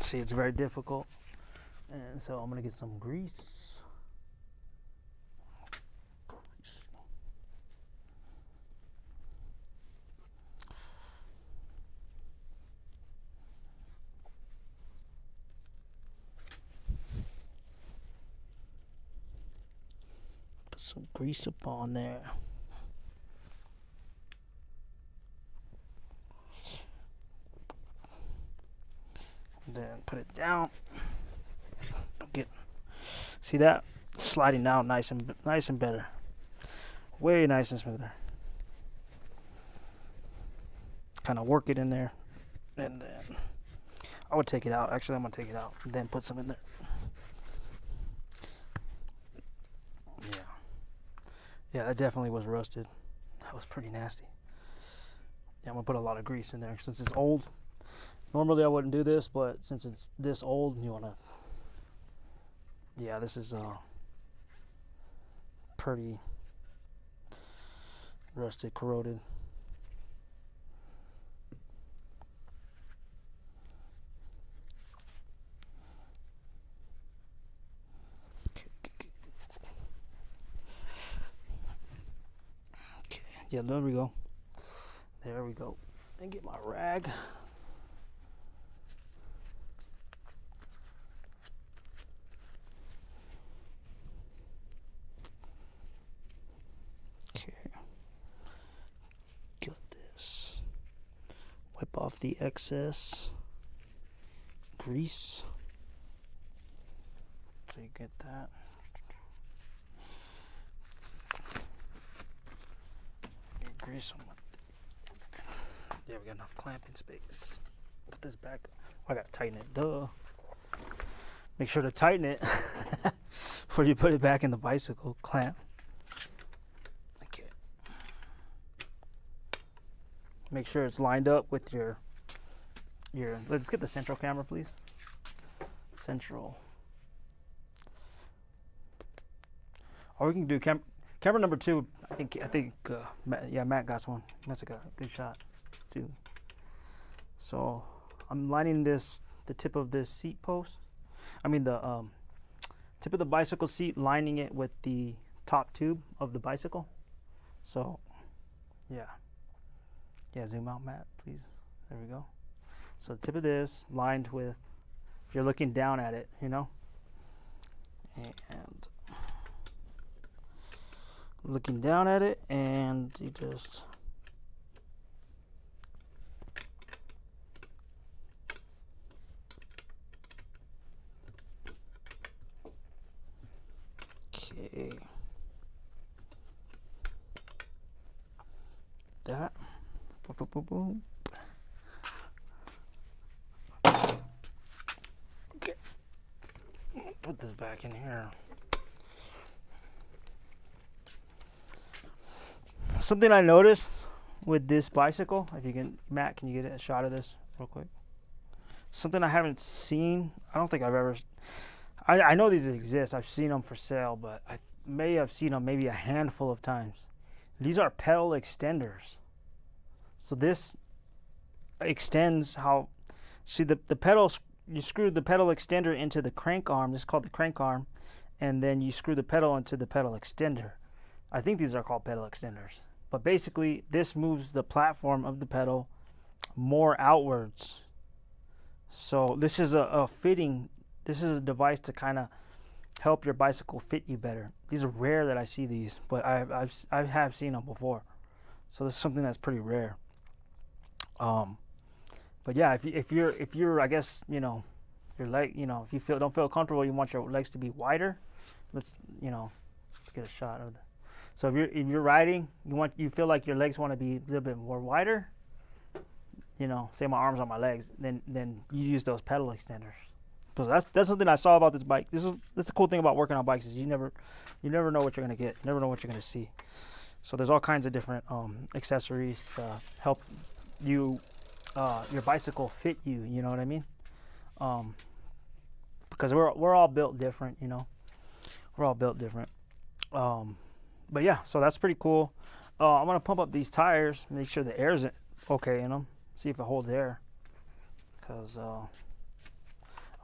See, it's very difficult, and so I'm gonna get some grease. Put some grease up on there. Then put it down. See that? Sliding down nice and better. Way nice and smoother. Kind of work it in there, and then I would take it out. Actually, I'm gonna take it out and then put some in there. Yeah, that definitely was rusted. That was pretty nasty. Yeah, I'm gonna put a lot of grease in there since it's old. Normally I wouldn't do this, but since it's this old, you wanna. Yeah, this is pretty rusted, corroded. Okay, yeah, there we go. There we go. And get my rag. Wipe off the excess grease. So you get that. Get grease on my. Yeah, we got enough clamping space. Put this back. I gotta tighten it. Duh. Make sure to tighten it before you put it back in the bicycle clamp. Make sure it's lined up with your. Let's get the central camera, please. Central. Or we can do camera number 2. I think Matt got one. That's a good shot too. So I'm lining the tip of this seat post. I mean the tip of the bicycle seat, lining it with the top tube of the bicycle. So yeah, zoom out, Matt, please. There we go. So the tip of this lined with, if you're looking down at it, you know, and looking down at it, and you just okay. That. Boop, boop, boop, boop. Okay. Put this back in here. Something I noticed with this bicycle, if you can, Matt, can you get a shot of this real quick? Something I haven't seen. I don't think I've ever. I know these exist. I've seen them for sale, but I may have seen them maybe a handful of times. These are pedal extenders. So this extends how, see the pedal, you screw the pedal extender into the crank arm. This is called the crank arm. And then you screw the pedal into the pedal extender. I think these are called pedal extenders. But basically, this moves the platform of the pedal more outwards. So this is a fitting, this is a device to kind of help your bicycle fit you better. These are rare that I see these, but I have seen them before. So this is something that's pretty rare. But yeah, if you're I guess, you know, your leg, you know, if you don't feel comfortable, you want your legs to be wider. Let's get a shot of that. So if you're riding, you feel like your legs want to be a little bit more wider. You know, say my arms on my legs, then you use those pedal extenders. So that's something I saw about this bike. That's the cool thing about working on bikes, is you never know what you're gonna get. You never know what you're gonna see. So there's all kinds of different accessories to help you your bicycle fit you. You know what I mean? Because we're all built different. You know, we're all built different. But yeah, so that's pretty cool. I'm gonna pump up these tires, make sure the air's okay in them, see if it holds air. Cause I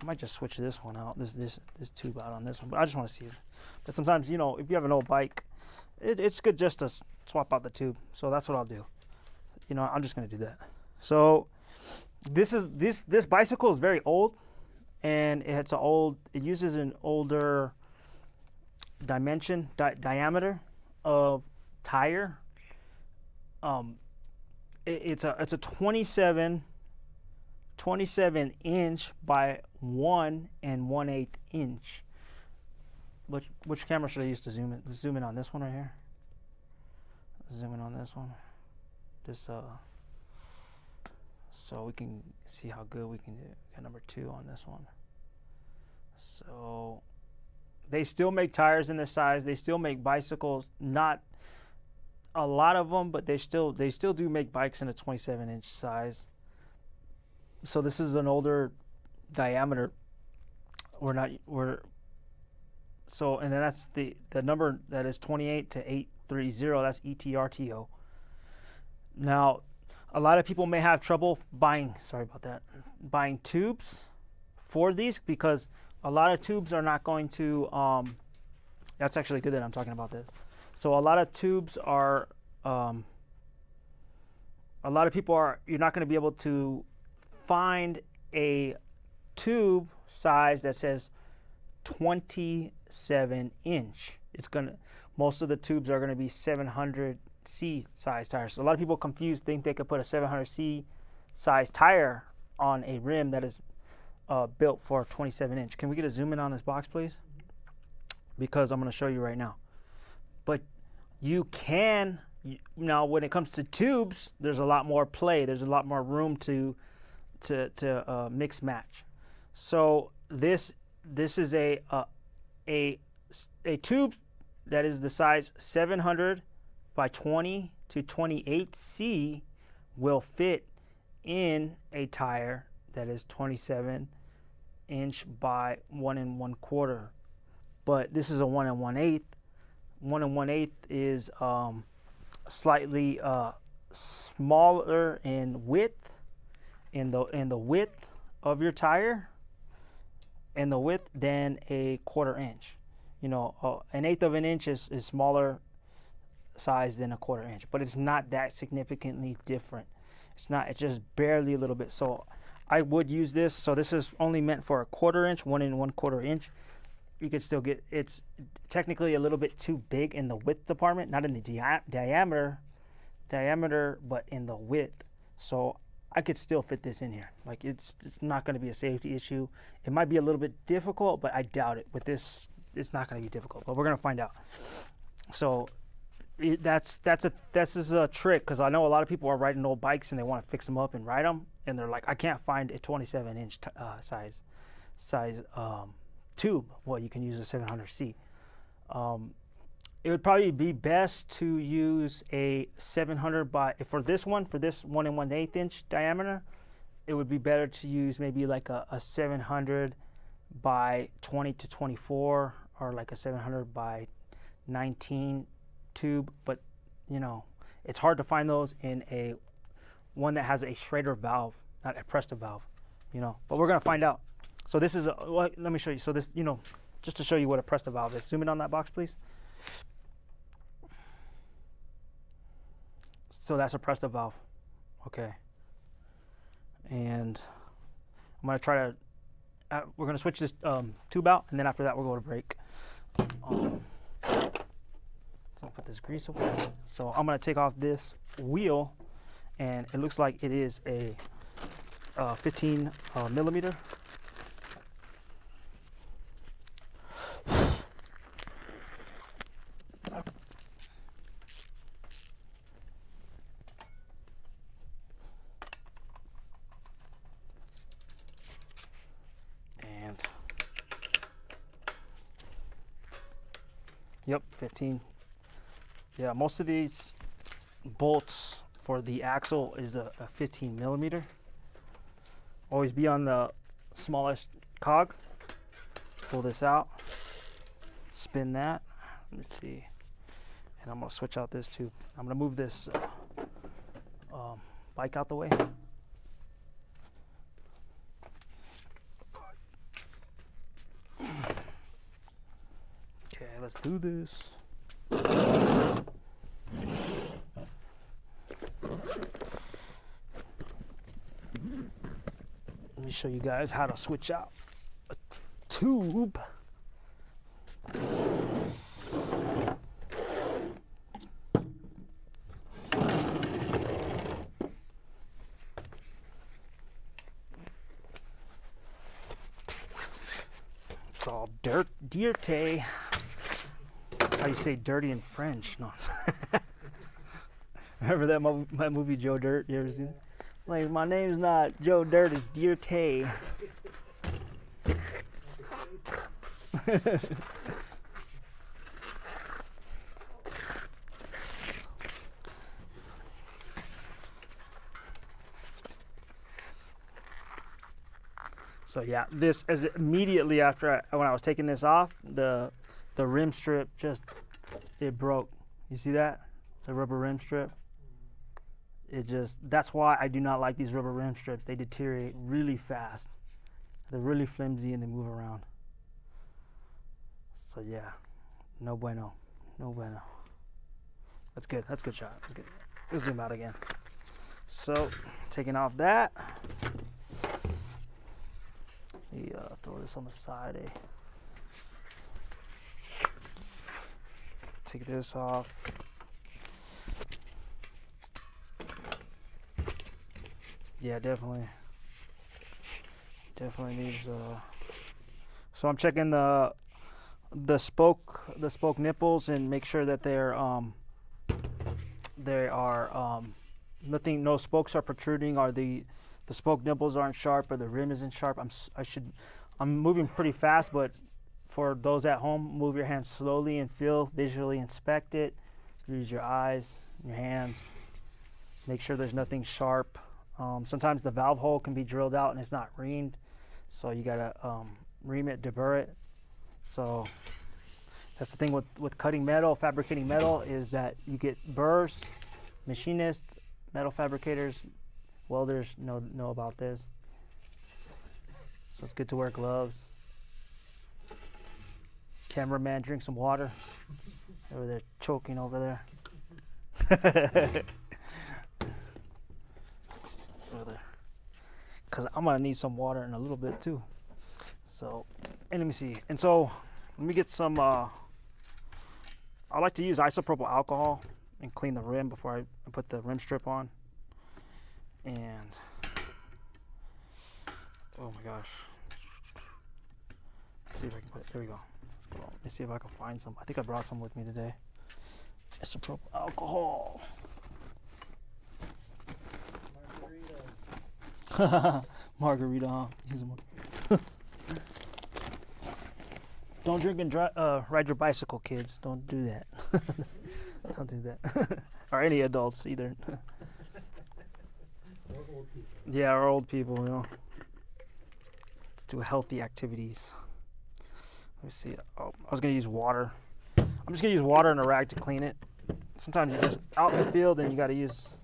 might just switch this one out, this tube out on this one. But I just want to see it. But sometimes, you know, if you have an old bike, it's good just to swap out the tube. So that's what I'll do. You know, I'm just gonna do that. So this bicycle is very old, and it uses an older diameter of tire. It's a 27 inch by 1 1/8 inch. Which camera should I use to zoom in? Let's zoom in on this one right here. Zoom in on this one. Just so we can see how good we can do. Got number 2 on this one. So they still make tires in this size. They still make bicycles. Not a lot of them, but they still do make bikes in a 27 inch size. So this is an older diameter. So, and then that's the number that is 28 to 830. That's ETRTO. Now, a lot of people may have trouble buying tubes for these, because a lot of tubes are not going to, that's actually good that I'm talking about this. So a lot of tubes are, you're not going to be able to find a tube size that says 27 inch. Most of the tubes are going to be 700C size tires. So a lot of people think they could put a 700C size tire on a rim that is built for 27 inch. Can we get a zoom in on this box, please? Because I'm going to show you right now. But you can, now when it comes to tubes, there's a lot more play. There's a lot more room to mix match. So this is a tube that is the size 700 by 20 to 28C will fit in a tire that is 27 inch by 1 1/4. But this is a 1 1/8. 1 1/8 is slightly smaller in width, in the width of your tire, in the width, than a 1/4 inch. You know, an 1/8 of an inch is smaller size than a 1/4 inch, but it's not that significantly different. It's not. It's just barely a little bit. So I would use this. So this is only meant for a 1/4 inch, 1 1/4 inch. You could still get. It's technically a little bit too big in the width department, not in the diameter, but in the width. So I could still fit this in here. Like it's not going to be a safety issue. It might be a little bit difficult, but I doubt it. With this, it's not going to be difficult. But we're going to find out. So this is a trick, because I know a lot of people are riding old bikes and they want to fix them up and ride them, and they're like, I can't find a 27-inch size tube. Well, you can use a 700C. It would probably be best to use a 700 for this 1 1/8 inch diameter. It would be better to use maybe like a 700 by 20 to 24, or like a 700 by 19 tube. But you know, it's hard to find those in a one that has a Schrader valve, not a Presta valve, you know. But we're gonna find out. So this is let me show you. So this, you know, just to show you what a Presta valve is. Zoom in on that box, please. So that's a Presta valve, okay. And I'm gonna try to. We're gonna switch this tube out, and then after that we'll go to break. So I'll put this grease away. So I'm gonna take off this wheel, and it looks like it is a 15 millimeter. Yep, 15. Yeah, most of these bolts for the axle is a 15 millimeter. Always be on the smallest cog. Pull this out, spin that. Let me see. And I'm gonna switch out this tube. I'm gonna move this bike out the way. Okay, let's do this. Let me show you guys how to switch out a tube. It's all dirty. That's how you say dirty in French. No. Remember that movie Joe Dirt? You ever seen it? It's like, my name's not Joe Dirt, it's Dirty. So yeah, this is immediately after when I was taking this off, the rim strip it broke. You see that? The rubber rim strip. That's why I do not like these rubber rim strips. They deteriorate really fast. They're really flimsy and they move around. So yeah, no bueno, no bueno. That's good. That's a good shot. That's good. We'll zoom out again. So taking off that. Let me throw this on the side. Take this off. Yeah, definitely needs. So I'm checking the spoke nipples and make sure that they are nothing, no spokes are protruding, or the spoke nipples aren't sharp, or the rim isn't sharp. I'm moving pretty fast, but for those at home, move your hands slowly and visually inspect it. Use your eyes, your hands. Make sure there's nothing sharp. Sometimes the valve hole can be drilled out and it's not reamed, so you gotta ream it, deburr it. So That's the thing with cutting metal, fabricating metal, is that you get burrs. Machinists, metal fabricators, welders know about this. So it's good to wear gloves. Cameraman, drink some water. Over there choking over there. Because I'm going to need some water in a little bit too. So, and let me see. And so, let me get some, I like to use isopropyl alcohol and clean the rim before I put the rim strip on. And, oh my gosh. Let's see if I can put it, there we go. Let me see if I can find some. I think I brought some with me today. Isopropyl alcohol. Margarita, huh? Don't drink and ride your bicycle, kids. Don't do that. Don't do that. Or any adults either. Or old people. Yeah, or old people, you know. Let's do healthy activities. Let me see. Oh, I was going to use water. I'm just going to use water and a rag to clean it. Sometimes you're just out in the field and you got to use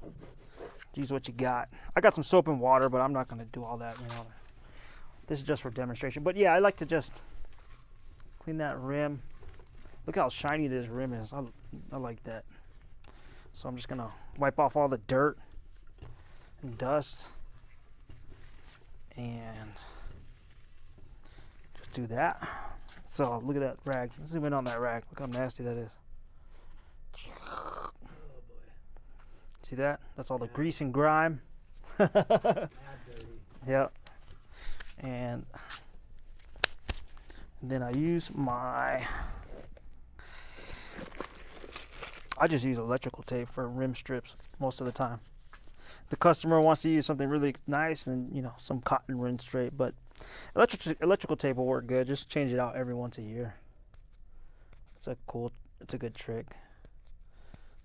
what you got. I got some soap and water, but I'm not going to do all that, you know. This is just for demonstration. But yeah, I like to just clean that rim. Look how shiny this rim is. I like that. So I'm just going to wipe off all the dirt and dust. And just do that. So look at that rag. Let's zoom in on that rag. Look how nasty that is. Oh boy. See that? That's all the grease and grime. Mad dirty. Yep. And then I use I just use electrical tape for rim strips most of the time. The customer wants to use something really nice and, you know, some cotton rim straight, but electrical tape will work good. Just change it out every once a year. It's a good trick.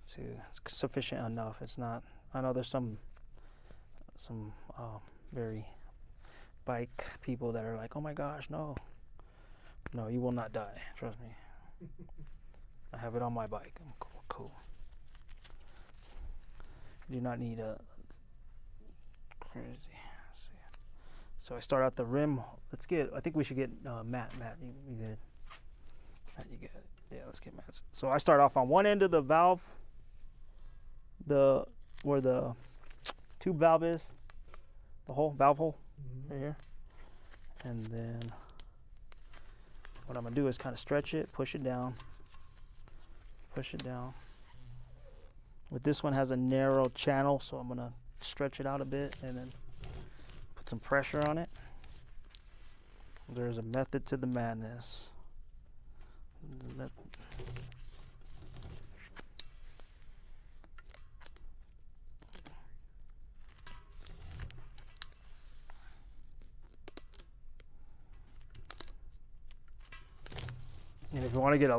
It's sufficient enough. It's not, I know there's some very bike people that are like, oh my gosh, no, you will not die, trust me. I have it on my bike. I'm cool. You do not need a crazy. Let's see. So I start out the rim. I think we should get Matt, you good. Matt, you good. Yeah, let's get Matt. So I start off on one end of the valve, where the tube valve is, the valve hole, right here. And then what I'm gonna do is kind of stretch it, push it down. With this one has a narrow channel, so I'm gonna stretch it out a bit and then put some pressure on it. There's a method to the madness. And if you want to get a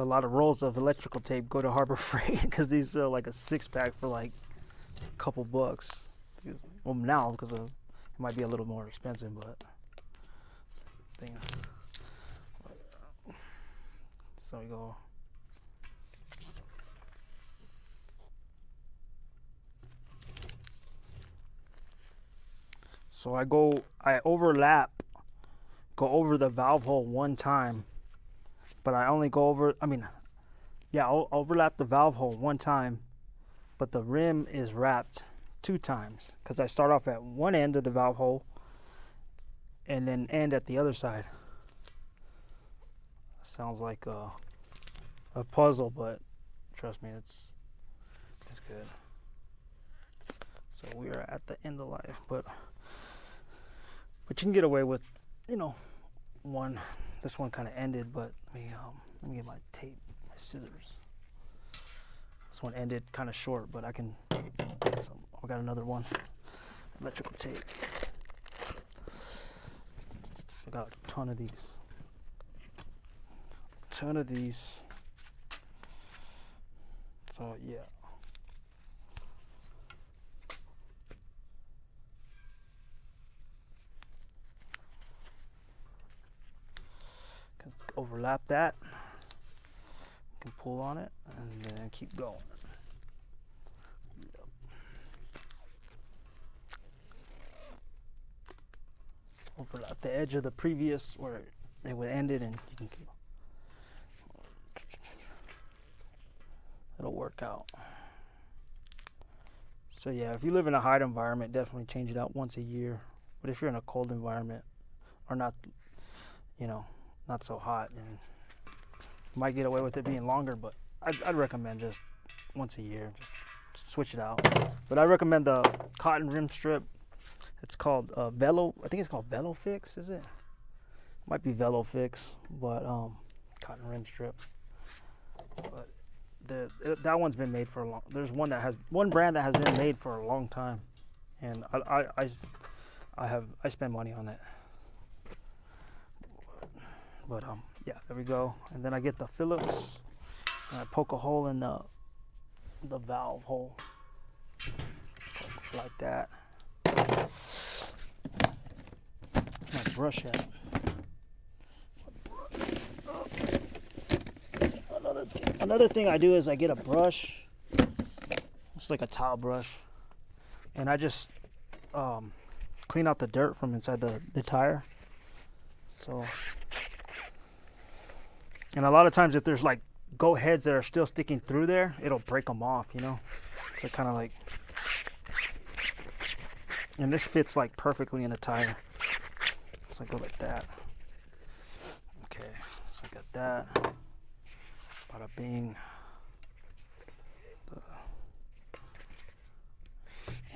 lot of rolls of electrical tape, go to Harbor Freight because these sell like a 6-pack for like a couple bucks. Well, now because it might be a little more expensive, but so we go. So I go over the valve hole one time, but I only go over, I'll overlap the valve hole one time, but the rim is wrapped 2 times because I start off at one end of the valve hole and then end at the other side. Sounds like a puzzle, but trust me, it's good. So we are at the end of life, but you can get away with, one. This one kind of ended, but let me get my tape, my scissors. This one ended kind of short, but I can get some. I got another one, electrical tape. I got a ton of these. So yeah. overlap that. You can pull on it and then keep going. Overlap the edge of the previous where it would end it, and you can keep. It'll work out. So yeah, if you live in a hot environment, definitely change it out once a year. But if you're in a cold environment, or not, not so hot, and you might get away with it being longer, but I'd recommend just once a year, just switch it out. But I recommend the cotton rim strip. It's called Velo. I think it's called Velo Fix. Is it? Might be Velo Fix, but cotton rim strip. But that one's been made for a long. There's one brand that has been made for a long time, and I spend money on it. But yeah, there we go. And then I get the Phillips, and I poke a hole in the valve hole, like that. My brush at. Another thing I do is I get a brush. It's like a towel brush, and I just clean out the dirt from inside the tire. So, and a lot of times if there's like go heads that are still sticking through there, it'll break them off, So kind of like, and this fits like perfectly in a tire. So I go like that. Okay, so I got that. Bada bing.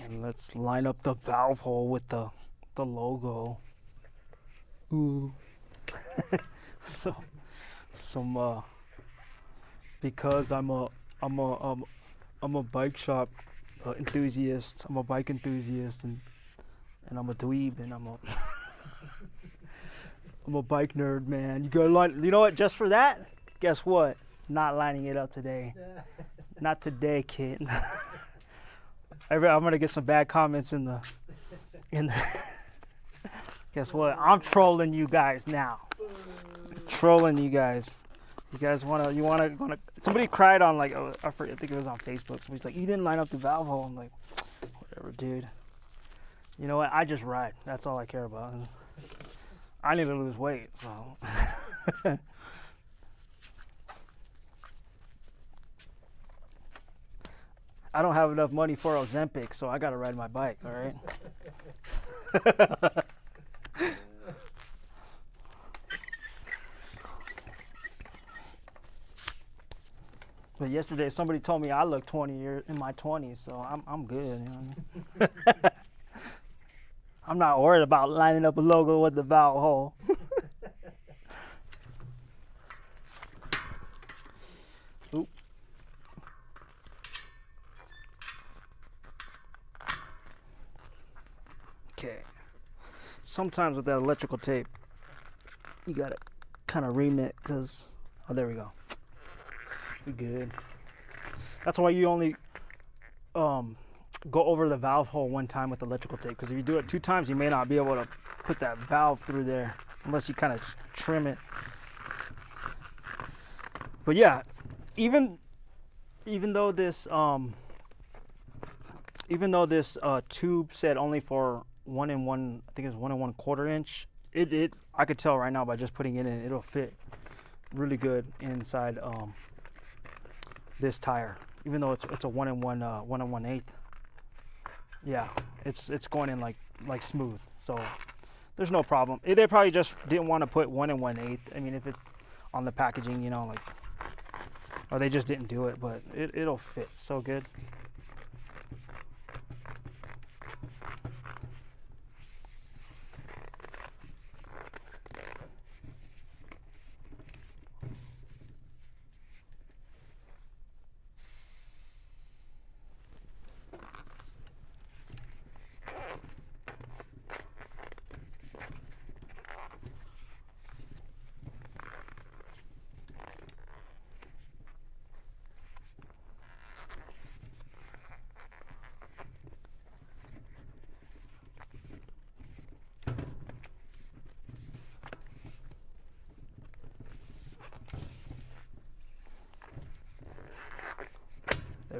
And let's line up the valve hole with the logo. Ooh. So some because I'm a bike shop enthusiast. I'm a bike enthusiast, and I'm a dweeb, and I'm a bike nerd, man. You gotta line. You know what? Just for that, guess what? Not lining it up today. Not today, kid. I'm gonna get some bad comments in the. Guess what? I'm trolling you guys now. Trolling you guys. You guys wanna? Somebody cried on like I think it was on Facebook. Somebody's like, you didn't line up the valve hole. I'm like, whatever, dude. You know what? I just ride. That's all I care about. I need to lose weight, so. I don't have enough money for Ozempic, so I gotta ride my bike, all right? But yesterday somebody told me I look 20 years in my 20s, so I'm good, I'm not worried about lining up a logo with the valve hole. Oop. Okay. Sometimes with that electrical tape, you gotta kind of remit because, oh, there we go. We good. That's why you only go over the valve hole one time with electrical tape, because if you do it 2 times, you may not be able to put that valve through there unless you kind of trim it. But yeah, even though this tube said only for 1 1, I think it's 1 1/4 inch, I could tell right now by just putting it in, it'll fit really good inside this tire, even though it's a 1 1/8. Yeah, it's going in like smooth, so there's no problem. They probably just didn't want to put 1 1/8. I mean, if it's on the packaging, or they just didn't do it, but it'll fit so good.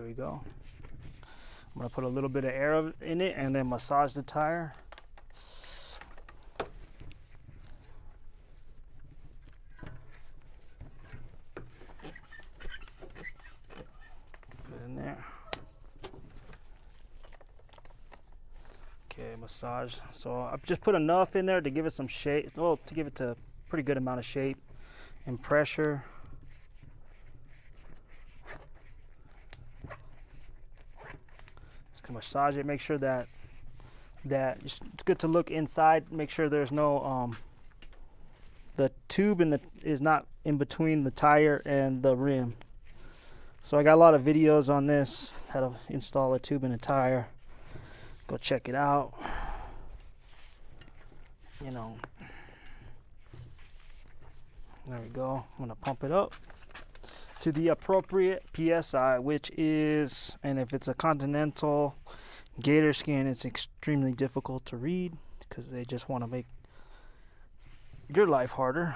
There we go. I'm gonna put a little bit of air in it and then massage the tire. Put it in there. Okay, massage. So I've just put enough in there to give it some shape. Well, to give it a pretty good amount of shape and pressure. Just gonna massage it. Make sure that it's good to look inside. Make sure there's no the tube is not in between the tire and the rim. So I got a lot of videos on this, how to install a tube in a tire. Go check it out. You know, there we go. I'm gonna pump it up to the appropriate PSI, which is, and if it's a Continental Gator skin, it's extremely difficult to read because they just want to make your life harder.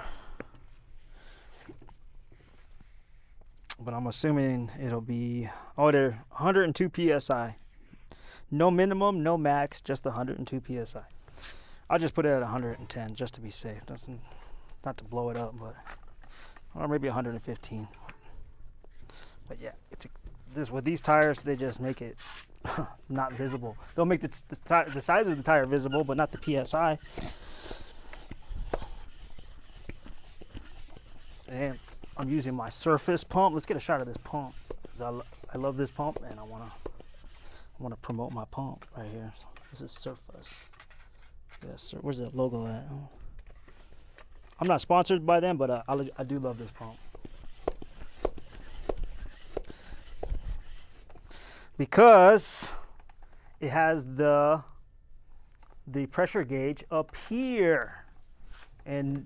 But I'm assuming it'll be, oh, they're 102 PSI. No minimum, no max, just 102 PSI. I'll just put it at 110 just to be safe. Not to blow it up, but, or maybe 115. But yeah, with these tires, they just make it not visible. They'll make the size of the tire visible, but not the PSI. And I'm using my surface pump. Let's get a shot of this pump, because I love this pump, and I wanna promote my pump right here. This is Surface. Yes, where's the logo at? Oh. I'm not sponsored by them, but I do love this pump because it has the pressure gauge up here, and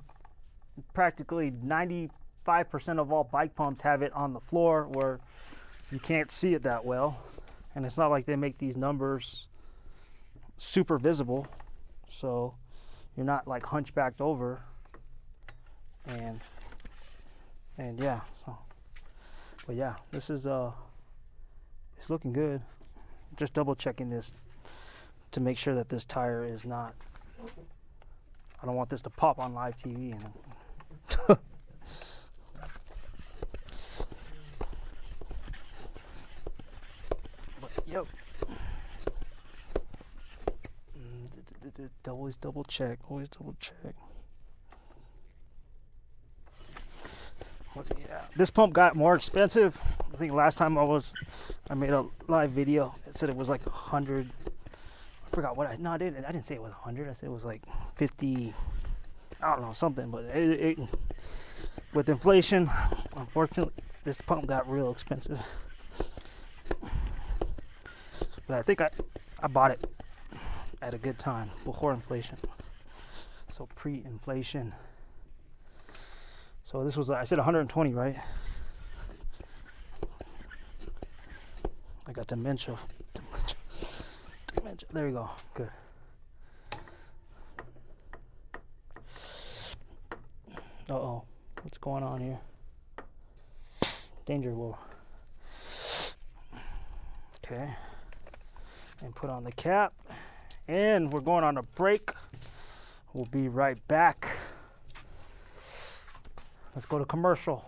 practically 95% of all bike pumps have it on the floor where you can't see it that well, and it's not like they make these numbers super visible, so you're not like hunchbacked over, and yeah, so, but yeah, this is it's looking good. Just double checking this to make sure that this tire is not, I don't want this to pop on live TV. But, yep. Always double check. Always double check. Yeah, this pump got more expensive. I think last time I made a live video. It said it was like 100. I forgot what I didn't say it was 100. I said it was like 50. I don't know, something. But with inflation, unfortunately, this pump got real expensive. But I think I bought it at a good time before inflation. So pre-inflation. So this was, I said 120, right? I got dementia. There you go. Good. Uh-oh. What's going on here? Danger wheel. Okay. And put on the cap. And we're going on a break. We'll be right back. Let's go to commercial.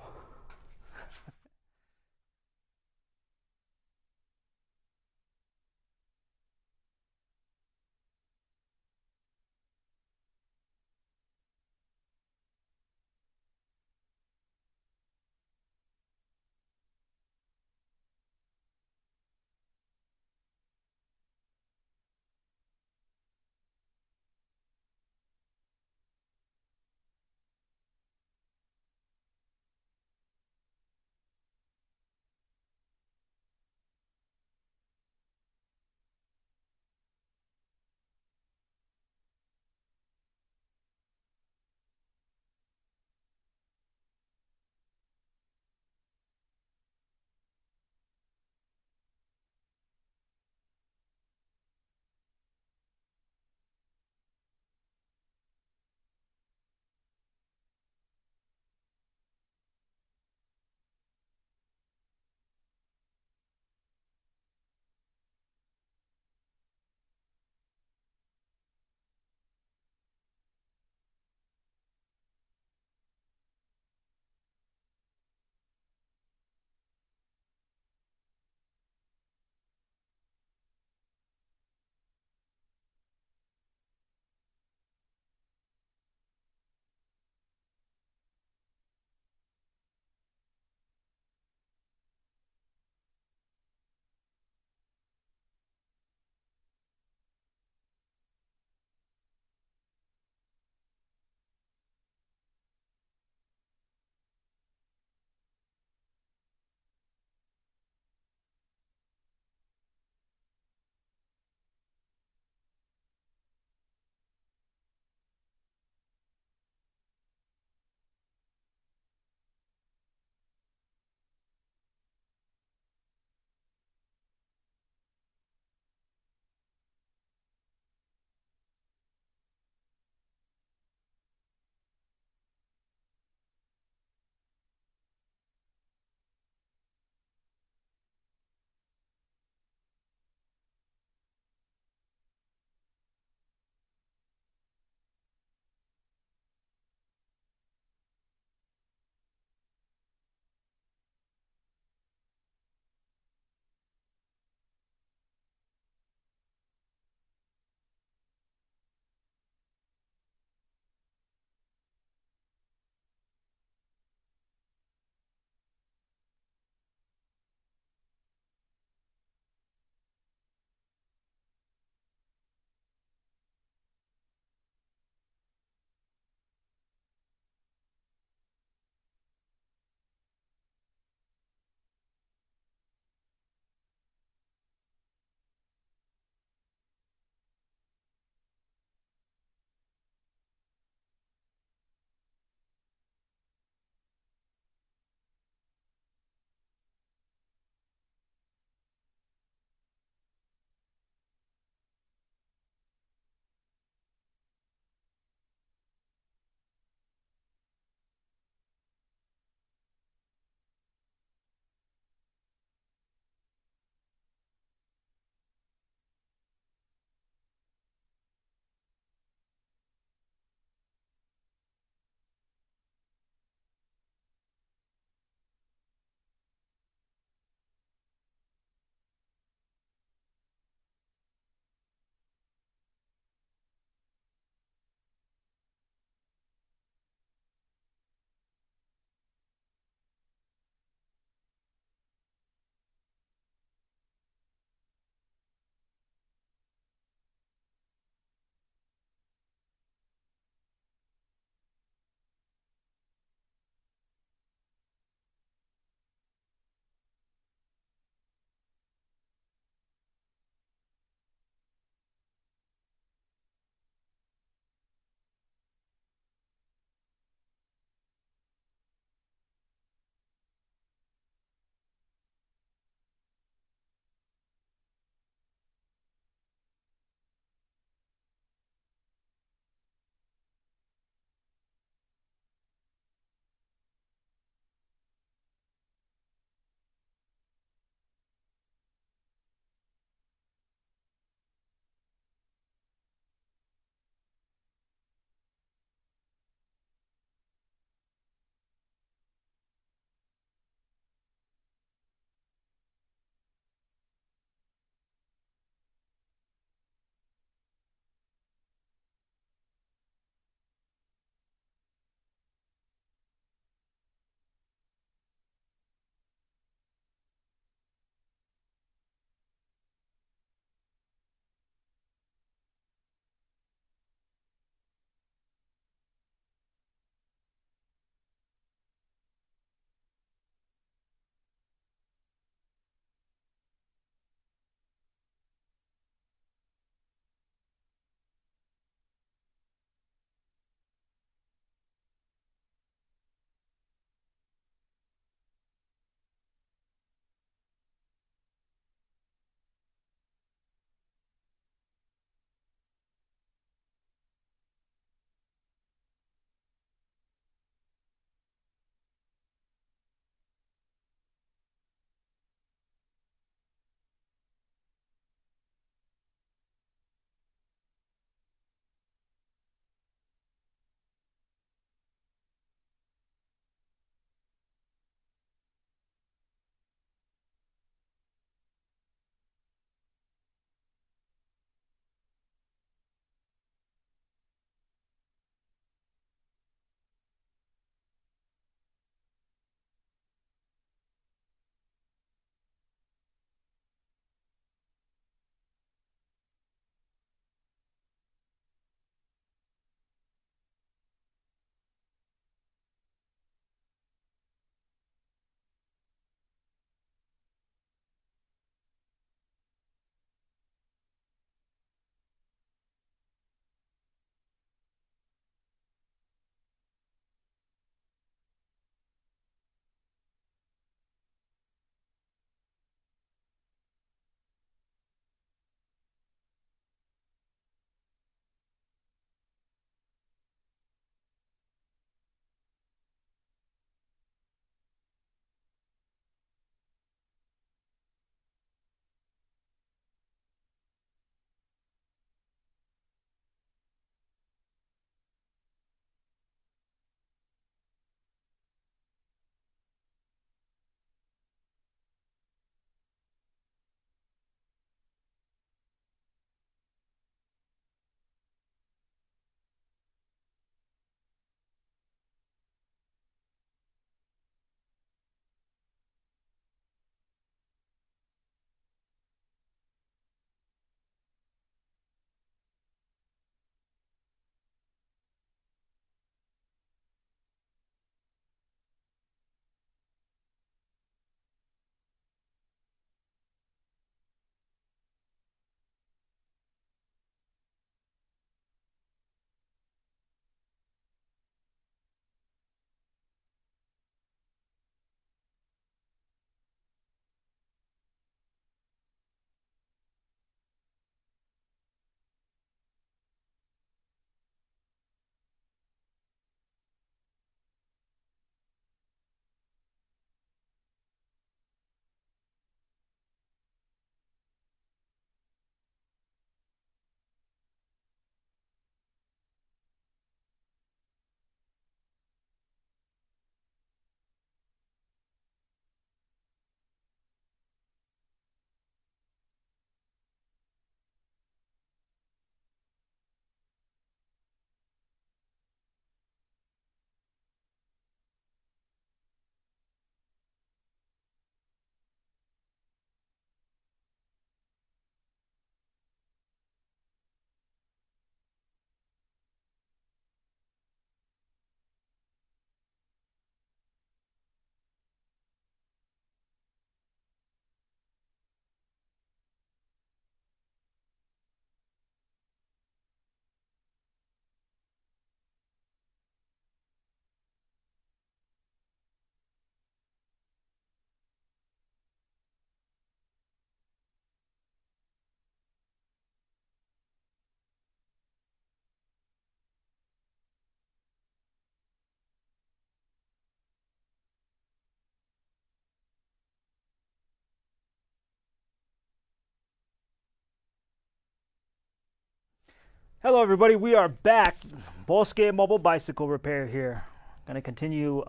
Hello everybody, we are back. Bosque mobile bicycle repair here. Gonna continue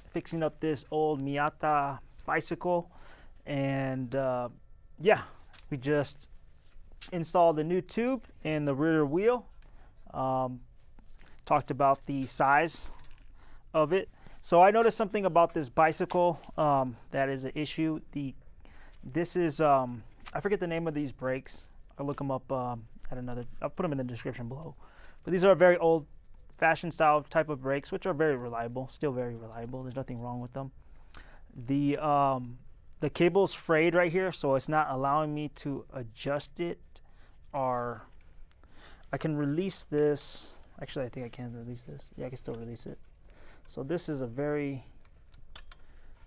fixing up this old Miata bicycle, and yeah, we just installed a new tube in the rear wheel. Talked about the size of it. So I noticed something about this bicycle that is an issue. This is I forget the name of these brakes. I'll look them up at another. I'll put them in the description below. But these are very old-fashioned style type of brakes, which are very reliable, still very reliable. There's nothing wrong with them. The cable's frayed right here, so it's not allowing me to adjust it. Or I can release this. Actually, I think I can release this. Yeah, I can still release it. So this is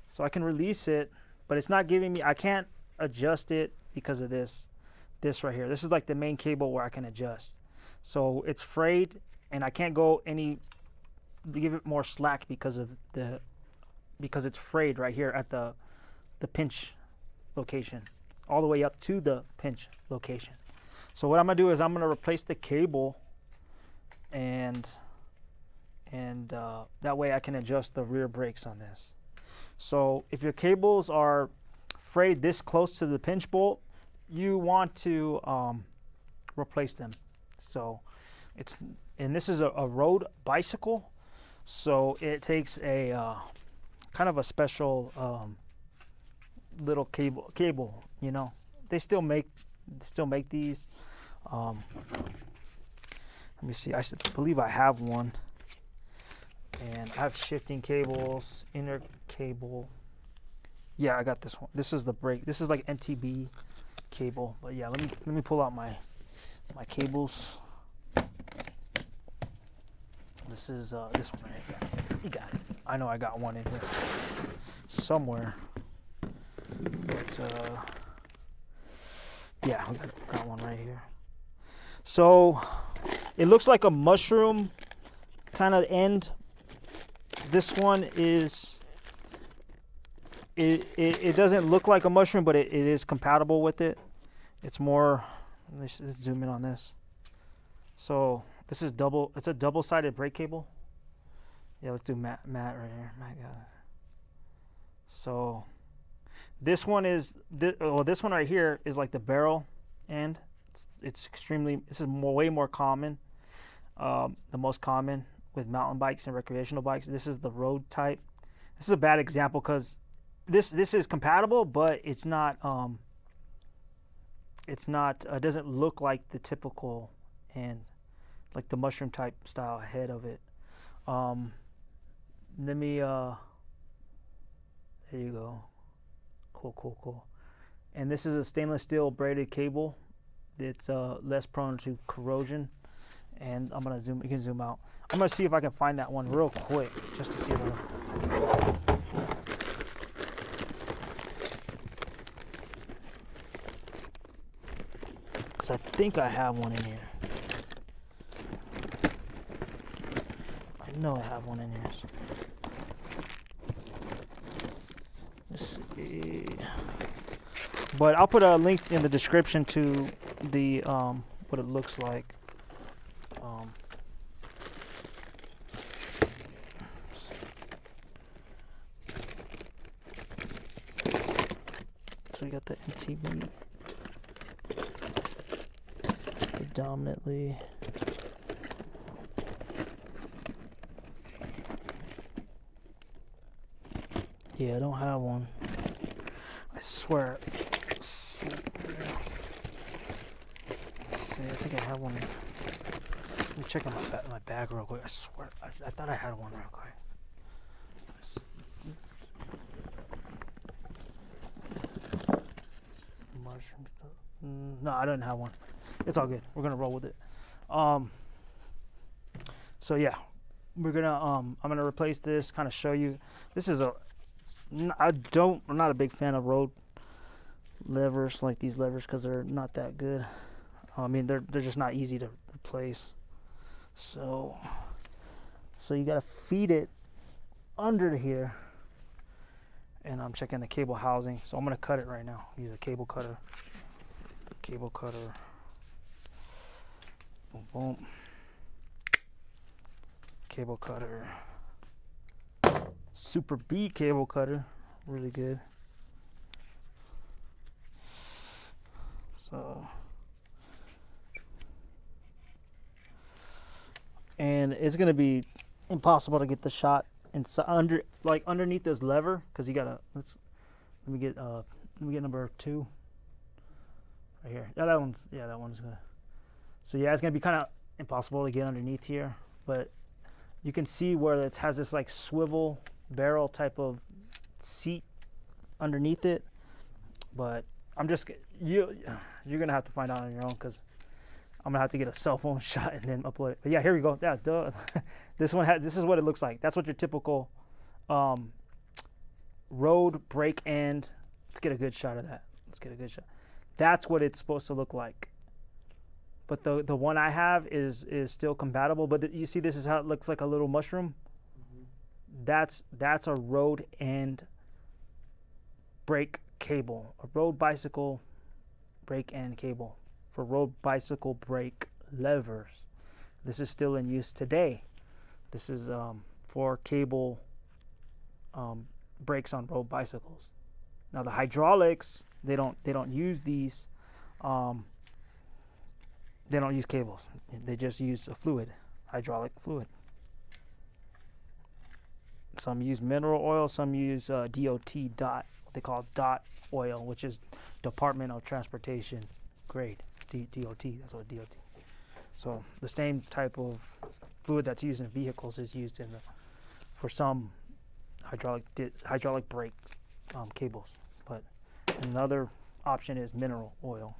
so I can release it, but it's not giving me, I can't adjust it because of this right here. This is like the main cable where I can adjust. So it's frayed, and I can't go give it more slack because it's frayed right here at the pinch location, all the way up to the pinch location. So what I'm gonna do is I'm gonna replace the cable, and that way I can adjust the rear brakes on this. So if your cables are frayed this close to the pinch bolt, you want to replace them. So this is a road bicycle, so it takes a kind of a special little cable. You know, they still make these. Let me see. I believe I have one, and I have shifting cables, inner cable. Yeah, I got this one. This is the brake. This is like NTB cable. But yeah, let me pull out my cables. This is this one right here. You got it. I know I got one in here somewhere. But yeah, we got one right here. So it looks like a mushroom kind of end. This one is it doesn't look like a mushroom, but it is compatible with it. It's more, let's zoom in on this. So this is it's a double-sided brake cable. Yeah, let's do Matt right here. Matt got it. So this one this one right here is like the barrel end. This is way more common, the most common with mountain bikes and recreational bikes. This is the road type. This is a bad example because this is compatible, but it doesn't look like the typical end, like the mushroom type style head of it. Let me there you go. Cool. And this is a stainless steel braided cable. It's less prone to corrosion. And I'm gonna you can zoom out. I'm gonna see if I can find that one real quick, just to see because I think I have one in here. I know I have one in here. Let's see. But I'll put a link in the description to the what it looks like. So we got the MTB predominantly. Yeah, I don't have one. I swear. Let's see, I think I have one. Let me check in my bag real quick. I swear, I thought I had one real quick. Mushroom stuff. No, I don't have one. It's all good. We're gonna roll with it. So yeah, we're gonna I'm gonna replace this. Kind of show you. This is I'm not a big fan of road levers like these levers because they're not that good. I mean, they're just not easy to replace. So you gotta feed it under here, and I'm checking the cable housing. So I'm gonna cut it right now. Use a cable cutter. Boom, boom. Cable cutter. Super B cable cutter. Really good. So, and it's gonna be impossible to get the shot inside underneath this lever, because you gotta let me get number 2 right here. Yeah, that one's good. So yeah, it's gonna be kind of impossible to get underneath here, but you can see where it has this like swivel barrel type of seat underneath it. But you're gonna have to find out on your own, because I'm gonna have to get a cell phone shot and then upload it. But yeah, here we go. Yeah, duh. This is what it looks like. That's what your typical road brake end. Let's get a good shot of that. That's what it's supposed to look like. But the one I have is still compatible. But you see, this is how it looks, like a little mushroom. Mm-hmm. That's a road end brake cable, a road bicycle brake end cable for road bicycle brake levers. This is still in use today. This is for cable brakes on road bicycles. Now the hydraulics, they don't use these. They don't use cables. They just use a fluid, hydraulic fluid. Some use mineral oil. Some use DOT, what they call DOT oil, which is Department of Transportation grade. DOT. That's what DOT. So the same type of fluid that's used in vehicles is used for some hydraulic brake cables. But another option is mineral oil.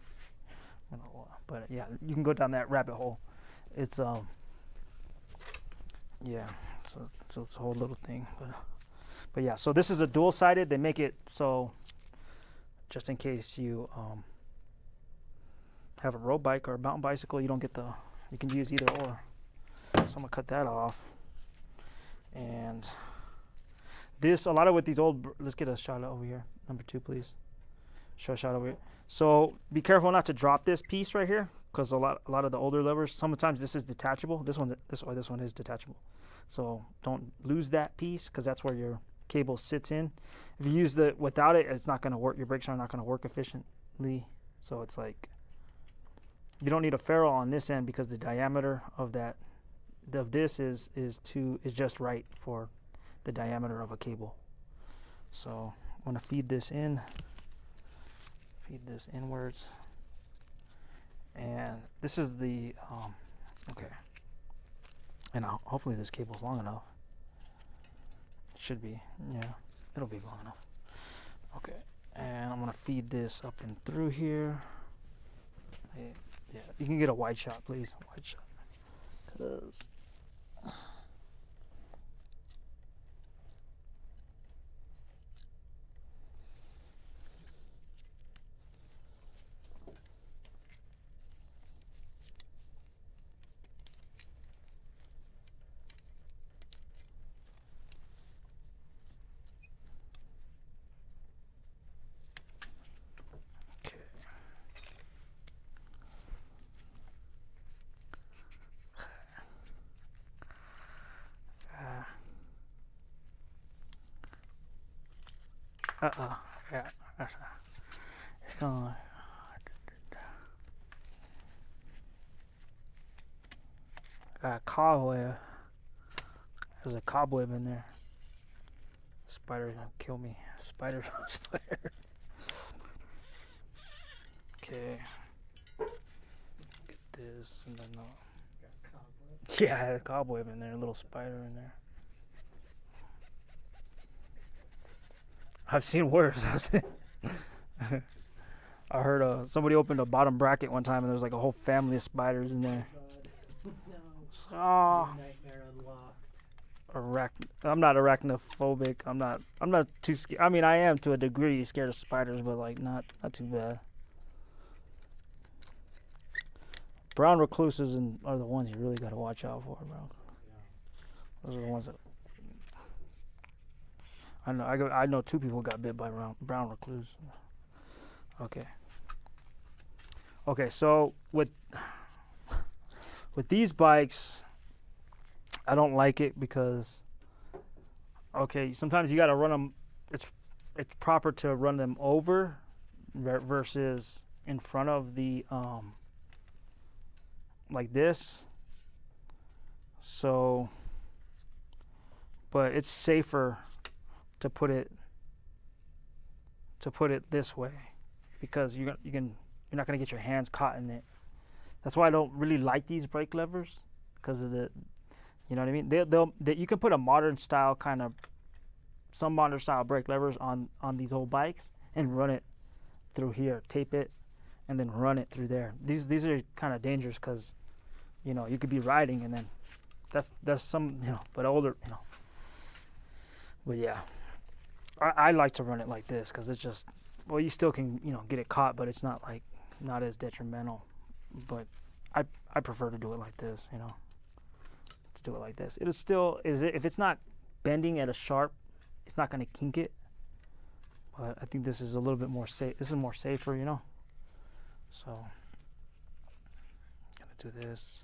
But yeah, you can go down that rabbit hole. It's yeah, so it's a whole little thing. But yeah, so this is a dual-sided. They make it so just in case you have a road bike or a mountain bicycle, you can use either or. So I'm gonna cut that off. And this, a lot of with these old, let's get a shot over here. Number 2, please. Show a shot over here. So be careful not to drop this piece right here, because a lot of the older levers, sometimes this is detachable. This one is detachable. So don't lose that piece, because that's where your cable sits in. If you use without it, it's not going to work. Your brakes are not going to work efficiently. So it's like you don't need a ferrule on this end, because the diameter of this is just right for the diameter of a cable. So I'm going to feed this inwards, and this is the okay, and hopefully this cable's long enough. It should be, yeah, it'll be long enough. Okay, and I'm gonna feed this up and through here. Yeah, you can get a wide shot, please. Wide shot, 'cause yeah, that's it's gonna. Got a cobweb. There's a cobweb in there. Spider's gonna kill me. Spider. Okay. Get this, and then yeah, I had a cobweb in there, a little spider in there. I've seen worse. I heard somebody opened a bottom bracket one time, and there was like a whole family of spiders in there. Oh. Nightmare unlocked. I'm not arachnophobic. I'm not too scared. I mean, I am to a degree scared of spiders, but like not too bad. Brown recluses are the ones you really got to watch out for, bro. Those are the ones that I know. I know 2 people got bit by brown recluse. Okay. So with with these bikes, I don't like it because, okay, sometimes you got to run them. It's proper to run them over versus in front of the like this. So, but it's safer to put it this way because you're not gonna get your hands caught in it. That's why I don't really like these brake levers because of the, you know what I mean. You can put a modern style kind of, some modern style brake levers on these old bikes and run it through here, tape it, and then run it through there. These are kind of dangerous because, you know, you could be riding and then that's some, you know, but older, you know. But yeah, I like to run it like this because it's just, well, you still can, you know, get it caught, but it's not as detrimental. But I prefer to do it like this, you know. Let's do it like this. It'll still, if it's not bending at a sharp, it's not going to kink it. But I think this is a little bit more safe. This is more safer, you know. So, gonna do this.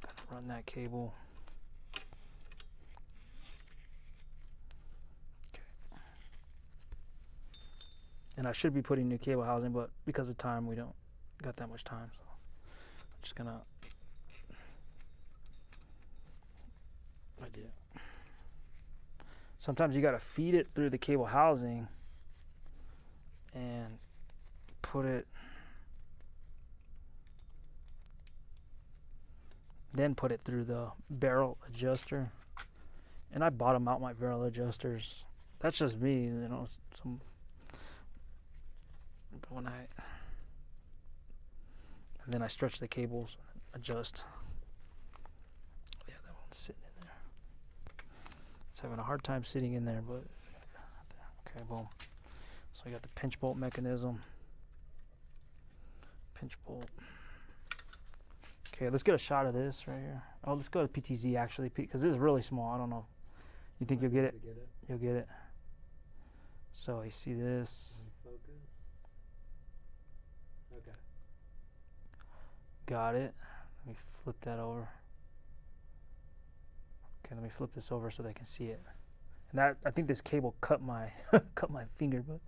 Gotta run that cable. Okay. And I should be putting new cable housing, but because of time, we don't got that much time. So, I'm just gonna. I did. Sometimes you gotta feed it through the cable housing and put it, then put it through the barrel adjuster. And I bottom out my barrel adjusters. That's just me, you know. And then I stretch the cables, adjust. Yeah, that one's sitting in there. It's having a hard time sitting in there, but okay, boom. So I got the pinch bolt mechanism. Pinch bolt. Okay, let's get a shot of this right here. Oh, let's go to PTZ actually, because this is really small. I don't know. You think you'll get it? You'll get it. So you see this. Focus. Okay. Got it. Let me flip that over. Okay, let me flip this over so they can see it. And that, I think this cable cut my cut my finger, but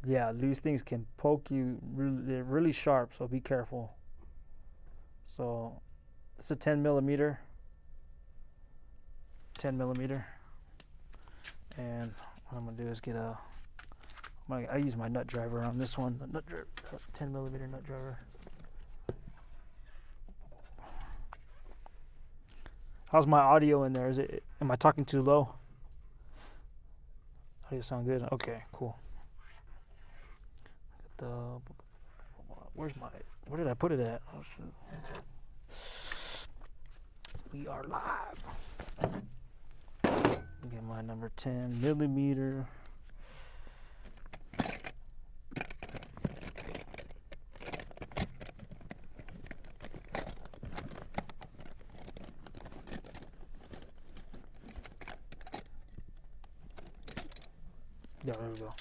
yeah, these things can poke you. They're really sharp, so be careful. So it's a 10 millimeter. 10 millimeter. And what I'm gonna do is get I use my nut driver on this one. The nut driver, 10 millimeter nut driver. How's my audio in there? Am I talking too low? Audio sound good? Okay, cool. Where did I put it at? Oh, shit. We are live. Get my number 10 millimeter. Yeah, there we go.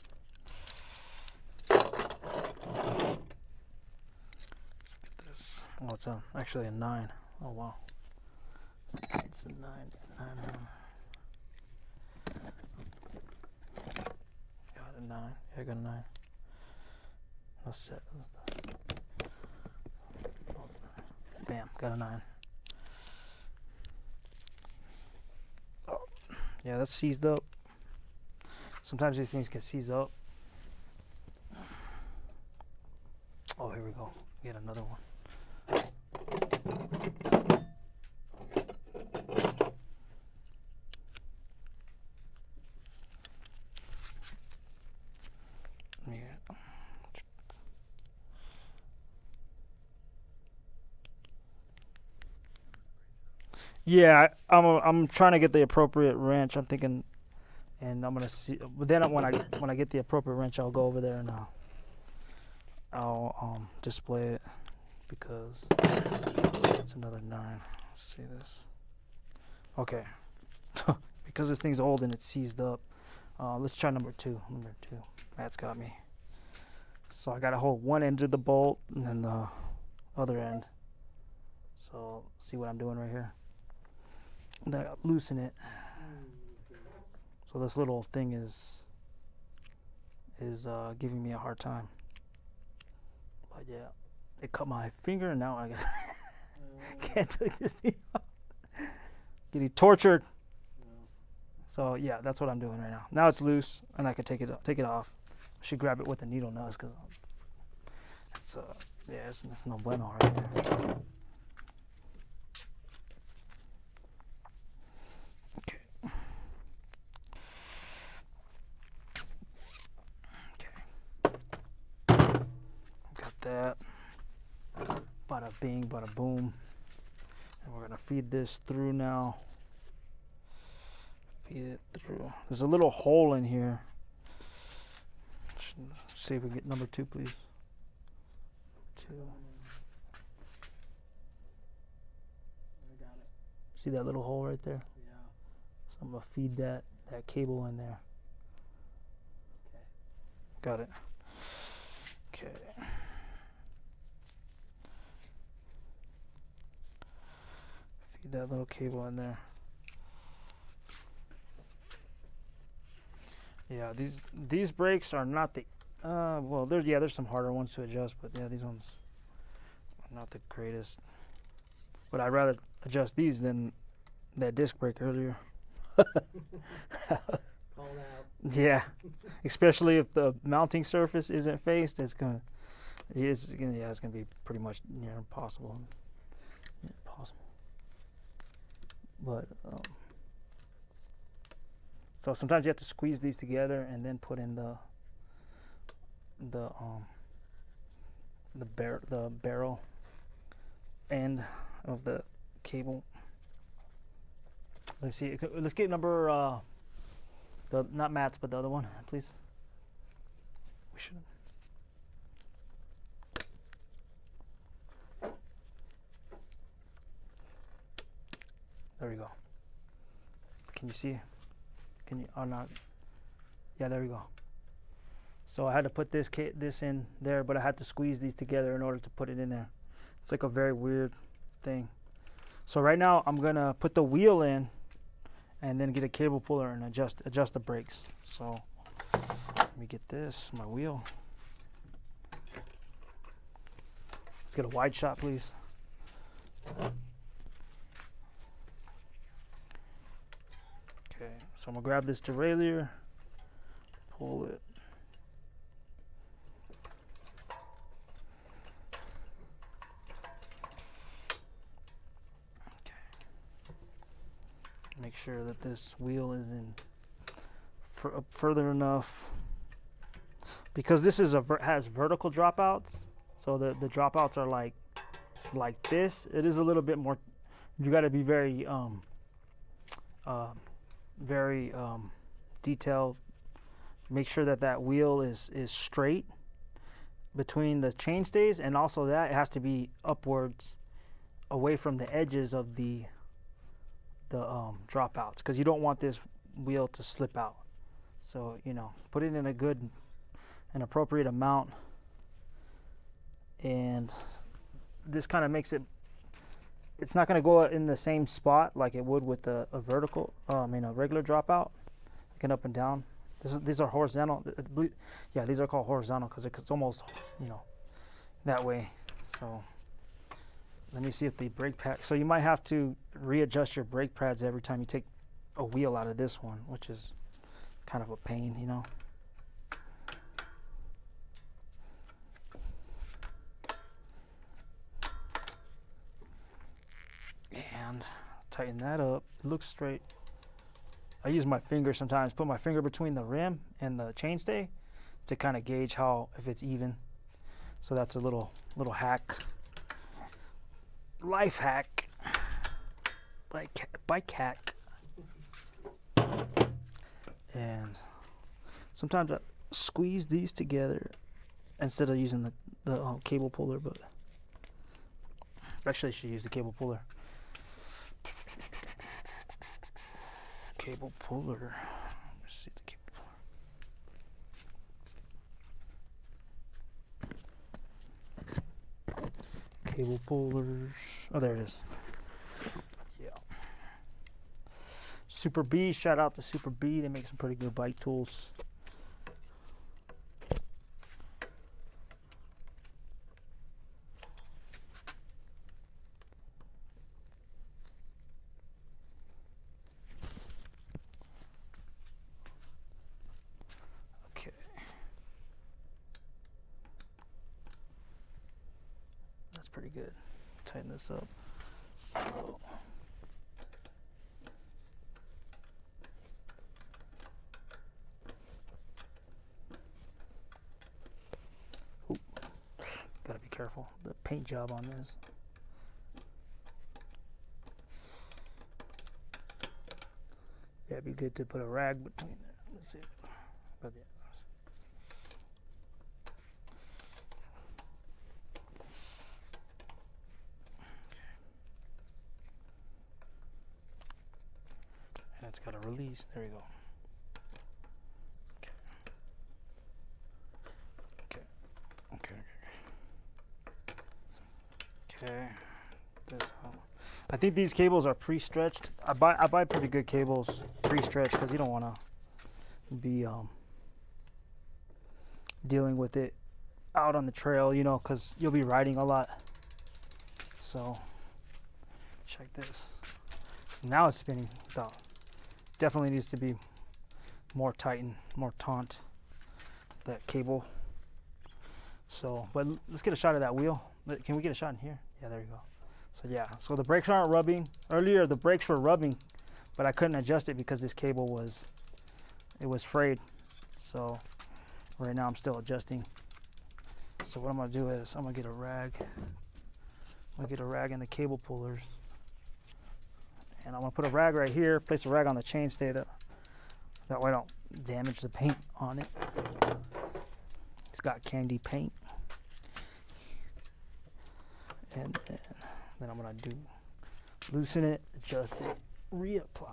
This. Oh, it's actually a 9. Oh wow. It's a 9. Got a 9. Yeah, I got a 9. Let's set. Bam, got a 9. Oh, yeah, that's seized up. Sometimes these things can seize up. Oh, here we go. Get another one. Yeah, I'm trying to get the appropriate wrench. I'm thinking, and I'm gonna see. But then when I get the appropriate wrench, I'll go over there and I'll display it because it's another 9. Let's see this. Okay, because this thing's old and it's seized up. Let's try number 2. Number 2. That's got me. So I got to hold one end of the bolt and then the other end. So see what I'm doing right here. And then I loosen it. So this little thing is giving me a hard time. But yeah, it cut my finger and now I can't take this thing off. Getting tortured. So yeah, that's what I'm doing right now. Now it's loose and I can take it off. I should grab it with the needle nose because it's yeah, it's no bueno right here. That bada bing bada boom, and we're gonna feed this through now. Feed it through. There's a little hole in here. See if we get number 2, please. 2. I got it. See that little hole right there? Yeah. So I'm gonna feed that cable in there. Okay. Got it. Okay. Feed that little cable in there. Yeah, these brakes are not the well, there's some harder ones to adjust, but yeah, these ones are not the greatest. But I'd rather adjust these than that disc brake earlier. Called out. Yeah, especially if the mounting surface isn't faced, it's gonna be pretty much near impossible. But so sometimes you have to squeeze these together and then put in the barrel end of the cable. Let's see. Let's get number not Matt's, but the other one, please. We should. There we go. Can you see? Can you? Oh, not. Yeah, there we go. So I had to put this in there, but I had to squeeze these together in order to put it in there. It's like a very weird thing. So right now I'm gonna put the wheel in, and then get a cable puller and adjust the brakes. So let me get this, my wheel. Let's get a wide shot, please. Okay, so I'm gonna grab this derailleur, pull it. Okay. Make sure that this wheel is in further enough, because this is has vertical dropouts. So the dropouts are like this. It is a little bit more. You got to be very detailed. Make sure that wheel is straight between the chainstays, and also that it has to be upwards, away from the edges of the dropouts, because you don't want this wheel to slip out. So put it in an appropriate amount, and this kind of makes it. It's not going to go in the same spot like it would with a regular dropout, like an up and down. These are horizontal. Yeah, these are called horizontal because it's almost, that way. So let me see if the brake pad. So you might have to readjust your brake pads every time you take a wheel out of this one, which is kind of a pain, And tighten that up. It looks straight. I use my finger sometimes, put my finger between the rim and the chainstay to kind of gauge if it's even. So that's a little hack, life hack, bike hack. And sometimes I squeeze these together instead of using the cable puller, but actually I should use the cable puller. Cable puller. Let's see the cable puller. Cable pullers. Oh, there it is. Yeah. Super B. Shout out to Super B. They make some pretty good bike tools. Okay. That's pretty good. Tighten this up. So. Gotta be careful. The paint job on this. Yeah, it'd be good to put a rag between there. Let's see. But yeah. And it's got a release. There you go. Okay. I think these cables are pre-stretched. I buy pretty good cables pre-stretched because you don't want to be dealing with it out on the trail, you know, because you'll be riding a lot. So check this. Now it's spinning. Though. Definitely needs to be more tightened, more taut, that cable. So, but let's get a shot of that wheel. Can we get a shot in here? Yeah, there you go. So yeah, so the brakes aren't rubbing. Earlier the brakes were rubbing, but I couldn't adjust it because this cable was frayed. So right now I'm still adjusting. So what I'm gonna do is I'm gonna get a rag. I'm gonna get a rag in the cable pullers. And I'm gonna put a rag right here, place a rag on the chainstay that way I don't damage the paint on it. It's got candy paint. And then I'm gonna loosen it, adjust it, reapply.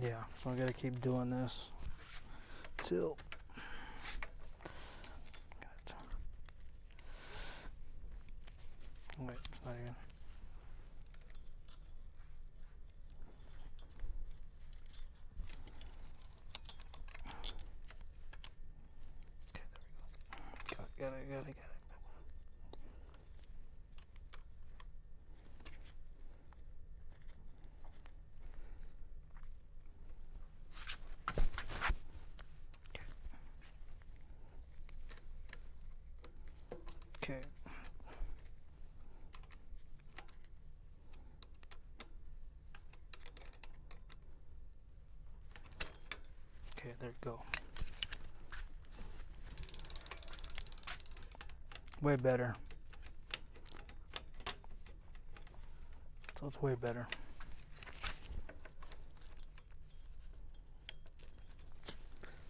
Yeah, so I gotta keep doing this till wait, it's not even. Okay, there we go. Got it. Okay. Okay, there you go. Way better. So it's way better.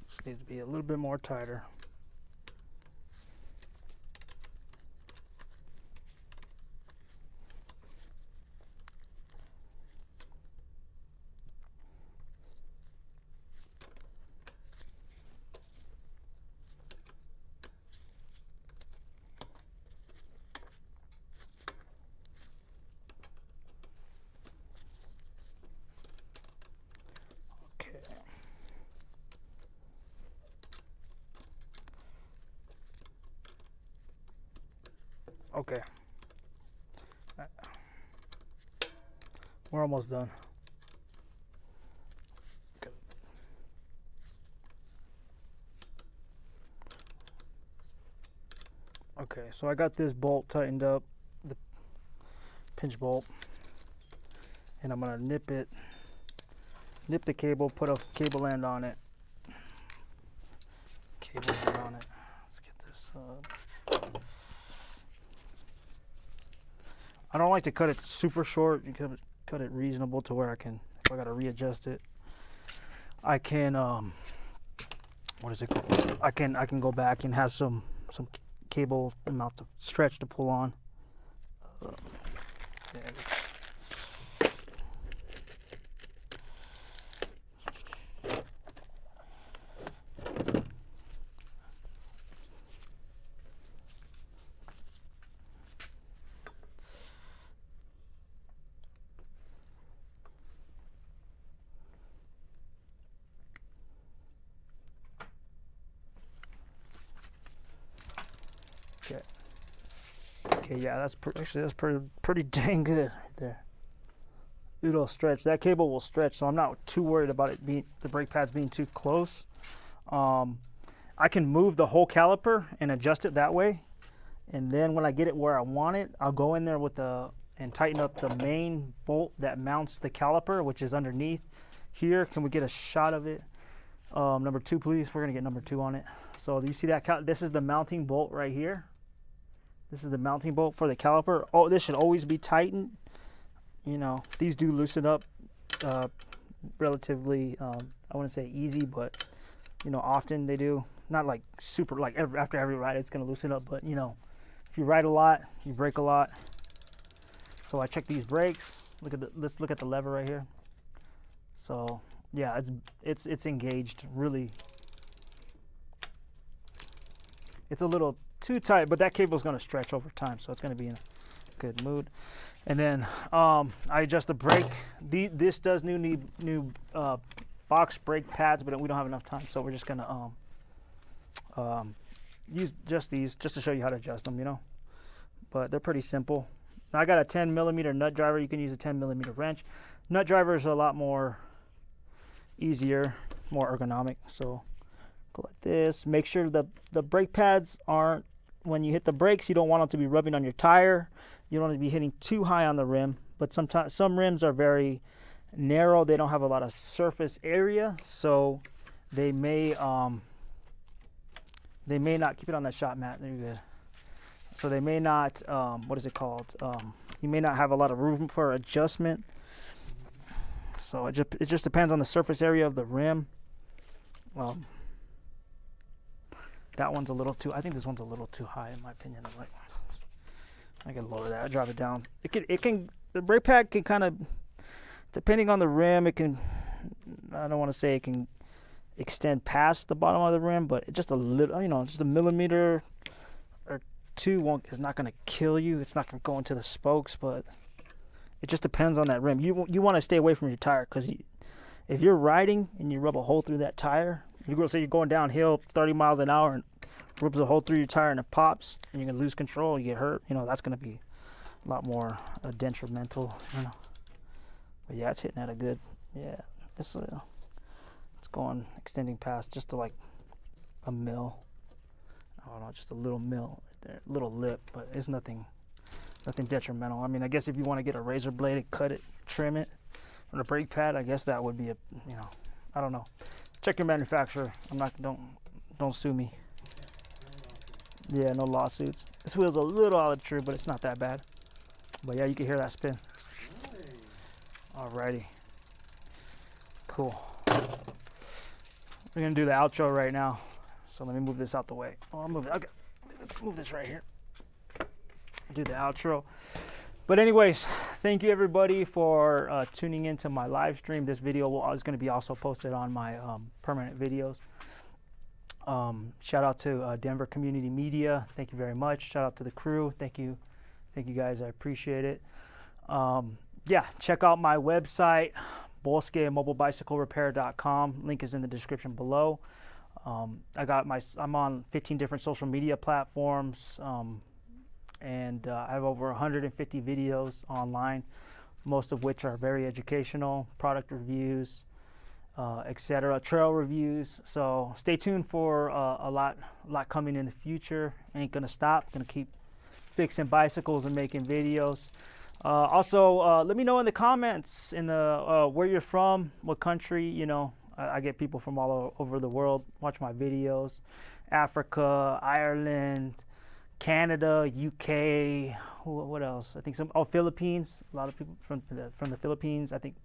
Just needs to be a little bit more tighter. Okay. We're almost done. Good. Okay, so I got this bolt tightened up, the pinch bolt, and I'm gonna nip the cable, put a cable end on it. Cable end on it. Let's get this I don't like to cut it super short. You can cut it reasonable to where I can, if I gotta readjust it, I can what is it called? I can go back and have some cable amount of stretch to pull on. There we go. Okay, yeah, that's pretty dang good right there. It'll stretch. That cable will stretch, so I'm not too worried about it being the brake pads being too close. I can move the whole caliper and adjust it that way, and then when I get it where I want it, I'll go in there and tighten up the main bolt that mounts the caliper, which is underneath here. Can we get a shot of it? Number 2, please. We're gonna get number 2 on it. So you see that? This is the mounting bolt right here. This is the mounting bolt for the caliper. Oh, this should always be tightened. You know, these do loosen up relatively, I wouldn't say easy, but, you know, often they do. Not like super, like after every ride it's going to loosen up, but, you know, if you ride a lot, you brake a lot. So I check these brakes. Let's look at the lever right here. So, yeah, it's engaged really. It's a little too tight, but that cable is going to stretch over time, so it's going to be in a good mood. And then I adjust the brake. This does need new box brake pads, but we don't have enough time, so we're just going to use just these just to show you how to adjust them, you know. But they're pretty simple. I got a 10 millimeter nut driver. You can use a 10 millimeter wrench. Nut driver is a lot more easier, more ergonomic. So go like this. Make sure the brake pads aren't, when you hit the brakes, you don't want them to be rubbing on your tire. You don't want to be hitting too high on the rim. But sometimes some rims are very narrow. They don't have a lot of surface area, so they may not keep it on that shot mat. There you go. So they may not, what is it called? You may not have a lot of room for adjustment. So it just depends on the surface area of the rim. That one's a little too, I think this one's a little too high in my opinion. I can lower that, drop it down. The brake pad can kind of, depending on the rim, it can, I don't want to say it can extend past the bottom of the rim, but just a little, you know, just a millimeter or 2 is not going to kill you. It's not going to go into the spokes, but it just depends on that rim. You want to stay away from your tire, because if you're riding and you rub a hole through that tire, you're going downhill 30 miles an hour and rubs a hole through your tire and it pops, and you're going to lose control, you get hurt. You know, that's going to be a lot more detrimental, you know. But yeah, it's hitting at a good, yeah, it's going, extending past just to like a mil. I don't know, just a little mil right there, little lip, but it's nothing detrimental. I mean, I guess if you want to get a razor blade and cut it, trim it on a brake pad, I guess that would be I don't know. Check your manufacturer. Don't sue me. Yeah, no lawsuits. This wheel's a little out of true, but it's not that bad. But yeah, you can hear that spin. Alrighty. Cool. We're gonna do the outro right now. So let me move this out the way. Oh, I'll move it. Okay. Let's move this right here. Do the outro. But anyways, thank you everybody for tuning into my live stream. This video is going to be also posted on my permanent videos. Shout out to Denver Community Media. Thank you very much. Shout out to the crew. Thank you guys. I appreciate it. Yeah, check out my website, Bosque mobilebicyclerepair.com. Link is in the description below. I'm on 15 different social media platforms. And I have over 150 videos online, most of which are very educational, product reviews, etc. Trail reviews. So stay tuned for a lot coming in the future. Ain't gonna stop. Gonna keep fixing bicycles and making videos. Also, let me know in the comments in the where you're from, what country. You know, I get people from all over the world watch my videos. Africa, Ireland, Canada, UK. What else? I think Philippines. A lot of people from the Philippines, I think,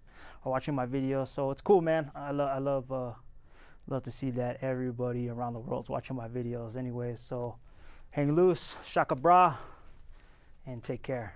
are watching my videos. So it's cool, man. I love to see that everybody around the world's watching my videos. Anyways, so hang loose, shaka bra, and take care.